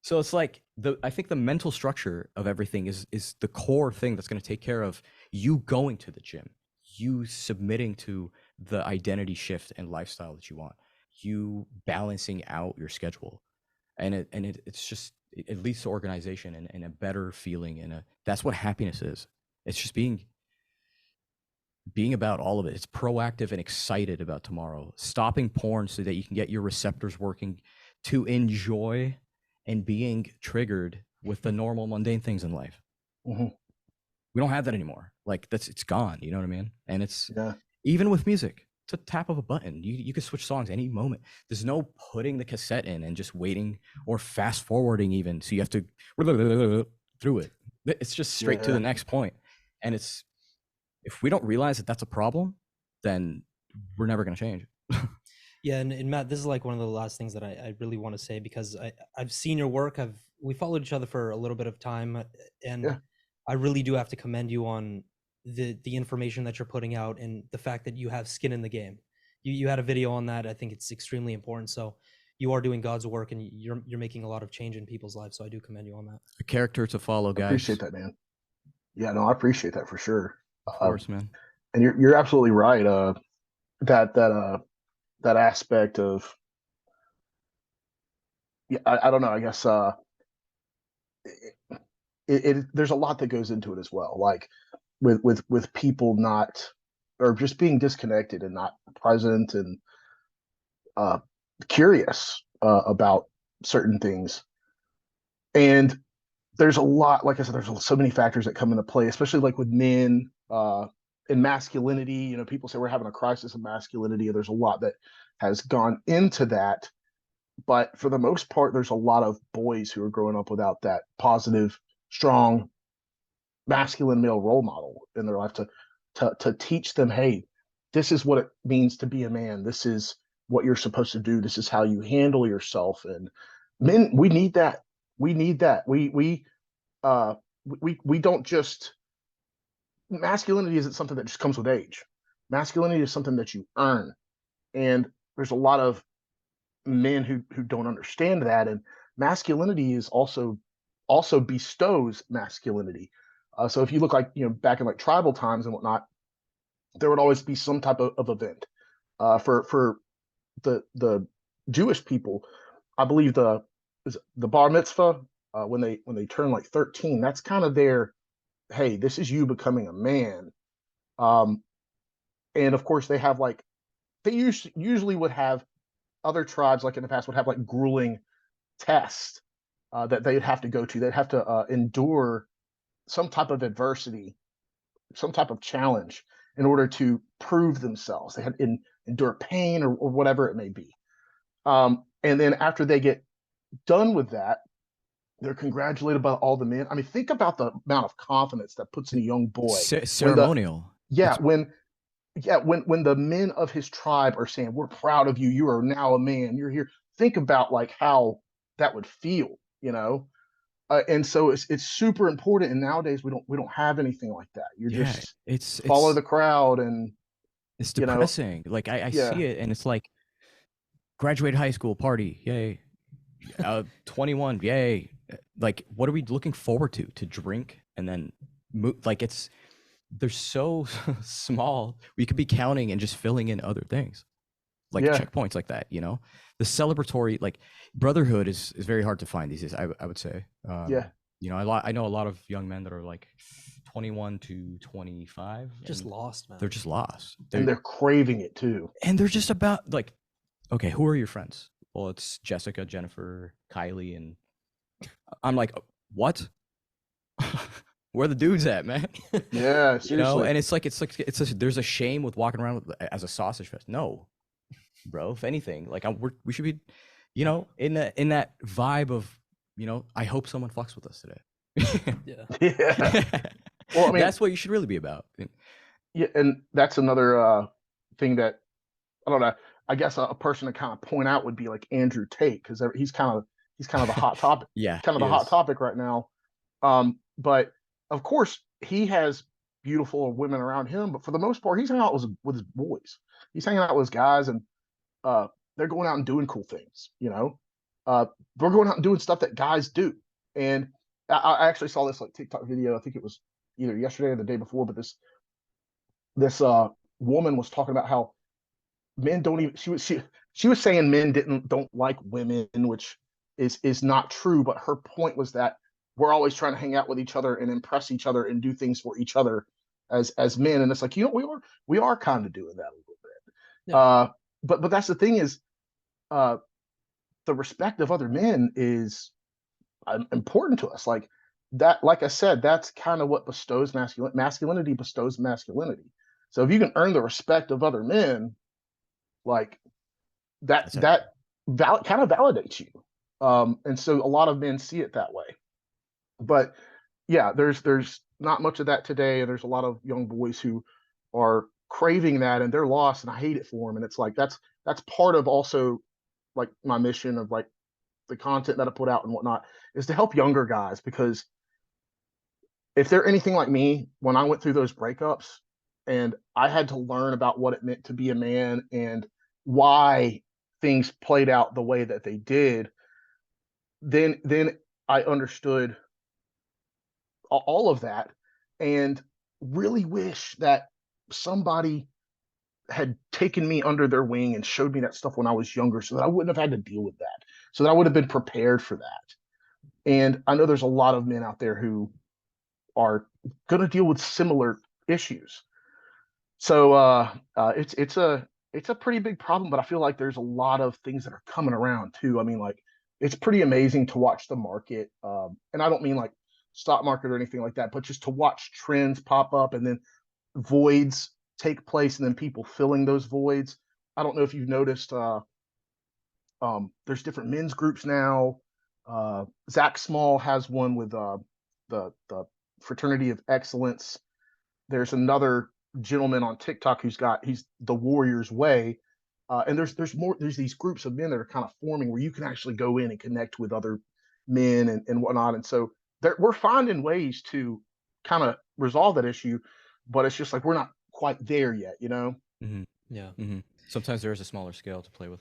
So it's like I think the mental structure of everything is the core thing that's going to take care of you going to the gym, you submitting to the identity shift and lifestyle that you want, you balancing out your schedule, and it's just, it leads to organization and a better feeling, and that's what happiness is. It's just being about all of it. It's proactive and excited about tomorrow. Stopping porn so that you can get your receptors working to enjoy and being triggered with the normal mundane things in life. Mm-hmm. We don't have that anymore. Like it's gone. You know what I mean? And it's Yeah. even with music. It's a tap of a button. You can switch songs any moment. There's no putting the cassette in and just waiting or fast forwarding even. So you have to through it. It's just straight to the next point. And it's, if we don't realize that that's a problem, then we're never going to change. Yeah, and Matt, this is like one of the last things that I really want to say, because I've seen your work. We followed each other for a little bit of time, and I really do have to commend you on the information that you're putting out and the fact that you have skin in the game. You had a video on that. I think it's extremely important. So you are doing God's work, and you're making a lot of change in people's lives. So I do commend you on that. A character to follow, guys. I appreciate that, man. Yeah, no, I appreciate that for sure. Of course, man. And you're absolutely right. That aspect of, I don't know. I guess there's a lot that goes into it as well. Like with people not, or just being disconnected and not present and uh, curious about certain things. And there's a lot, like I said, there's so many factors that come into play, especially like with men in masculinity. You know, people say we're having a crisis of masculinity, and there's a lot that has gone into that. But for the most part, there's a lot of boys who are growing up without that positive, strong, masculine male role model in their life to teach them, hey, this is what it means to be a man. This is what you're supposed to do. This is how you handle yourself. And men, we need that. We need that. We don't just, masculinity isn't something that just comes with age. Masculinity is something that you earn. And there's a lot of men who don't understand that. And masculinity is also bestows masculinity. So if you look like, you know, back in like tribal times and whatnot, there would always be some type of event. For the Jewish people, I believe the bar mitzvah, when they turn like 13, that's kind of their, hey, this is you becoming a man. Um, and of course they have like, they usually would have, other tribes like in the past would have like grueling tests that they'd have to go to. They'd have to endure some type of adversity, some type of challenge in order to prove themselves. They had to endure pain or whatever it may be. And then after they get done with that, they're congratulated by all the men. I mean, think about the amount of confidence that puts in a young boy when the, Ceremonial. yeah, It's when the men of his tribe are saying, we're proud of you, you are now a man, you're here. Think about like how that would feel, you know. And so it's super important. And nowadays we don't have anything like that. You're yeah, just it's follow the it's crowd. And it's you know, depressing. Like I yeah, see it, and it's like graduate high school party, yay. 21, yay. Like, what are we looking forward to drink and then move? Like, they're so small. We could be counting and just filling in other things, like yeah, checkpoints like that, you know. The celebratory, like, brotherhood is very hard to find these days, I would say. yeah, You know, I know a lot of young men that are like 21 to 25, Just and lost, man. they're just lost. and they're craving it too. And they're just about like, okay, who are your friends? Well, it's Jessica, Jennifer, Kylie, and I'm like, what? Where the dudes at, man? Yeah, You know, seriously. and there's a shame with walking around as a sausage fest. No, bro. If anything, like we should be, you know, in that vibe of, you know, I hope someone fucks with us today. Yeah. Yeah. Well, I mean, That's what you should really be about. yeah, and that's another thing that I don't know. I guess a person to kind of point out would be like Andrew Tate, because he's kind of the hot topic, Yeah, kind of he the hot is. topic right now. But of course he has beautiful women around him, but for the most part, he's hanging out with his boys. He's hanging out with his guys, and uh, they're going out and doing cool things. You know, uh, they're going out and doing stuff that guys do. And I actually saw this like TikTok video. I think it was either yesterday or the day before, but this woman was talking about how men don't even, she was saying men don't like women, which is not true, but her point was that we're always trying to hang out with each other and impress each other and do things for each other as men. And it's like, you know, we are kind of doing that a little bit. Yeah. But that's the thing is, uh the respect of other men is important to us. Like that, like I said, that's kind of what bestows masculinity bestows masculinity. So if you can earn the respect of other men, like that That's everything. that kind of validates you. And so a lot of men see it that way. But yeah, there's not much of that today. There's a lot of young boys who are craving that, and they're lost, and I hate it for them. And it's like that's part of also like my mission of like the content that I put out and whatnot, is to help younger guys, because if they're anything like me, when I went through those breakups and I had to learn about what it meant to be a man and why things played out the way that they did, then I understood all of that, and really wish that somebody had taken me under their wing and showed me that stuff when I was younger, so that I wouldn't have had to deal with that, so that I would have been prepared for that. And I know there's a lot of men out there who are going to deal with similar issues. So it's a pretty big problem, but I feel like there's a lot of things that are coming around too. I mean, like it's pretty amazing to watch the market, and I don't mean like stock market or anything like that, but just to watch trends pop up and then voids take place, and then people filling those voids. I don't know if you've noticed. There's different men's groups now. Zach Small has one with the Fraternity of Excellence. There's another gentleman on TikTok he's the Warrior's Way, and there's these groups of men that are kind of forming where you can actually go in and connect with other men and whatnot, and so we're finding ways to kind of resolve that issue, but it's just like we're not quite there yet, you know. Mm-hmm. Yeah. Mm-hmm. Sometimes there is a smaller scale to play with.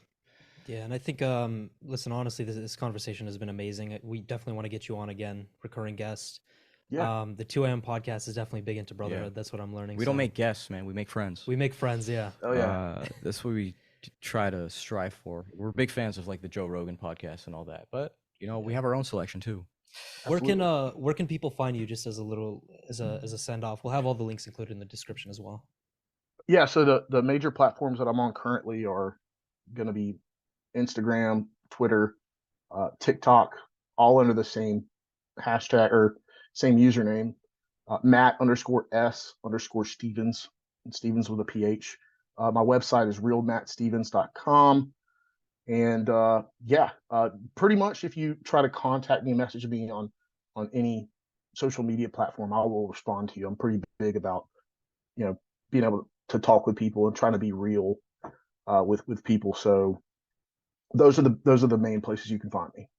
Yeah, and I think, listen, honestly, this conversation has been amazing. We definitely want to get you on again, recurring guest. Yeah. The 2 a.m. podcast is definitely big into brotherhood. That's what I'm learning. We don't make guests, man. We make friends. We make friends, yeah. Oh yeah. That's what we try to strive for. We're big fans of like the Joe Rogan podcast and all that, but you know, we have our own selection too. Where can people find you, just as a little as a send off? We'll have all the links included in the description as well. Yeah, so the major platforms that I'm on currently are going to be Instagram, Twitter, TikTok, all under the same hashtag or same username, Matt_S_Stevens, and Stevens with a PH. My website is realmattstevens.com. And pretty much if you try to contact me, message me on any social media platform, I will respond to you. I'm pretty big about, being able to talk with people and trying to be real with people. So those are the main places you can find me.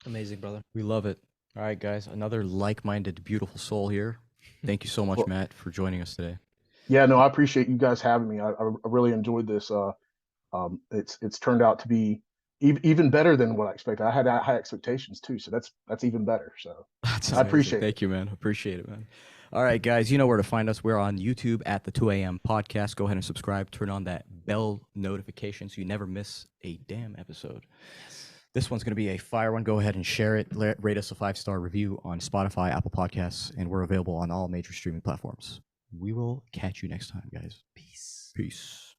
Amazing, brother. We love it. All right, guys, another like-minded, beautiful soul here. Thank you so much, Matt, for joining us today. Yeah, no, I appreciate you guys having me. I really enjoyed this. It's turned out to be even better than what I expected. I had high expectations too, so that's even better. So I appreciate it. Thank you, man. Appreciate it, man. All right, guys, you know where to find us. We're on YouTube at the 2 a.m. podcast. Go ahead and subscribe. Turn on that bell notification so you never miss a damn episode. Yes. This one's going to be a fire one. Go ahead and share it. Rate us a 5-star review on Spotify, Apple Podcasts, and we're available on all major streaming platforms. We will catch you next time, guys. Peace. Peace.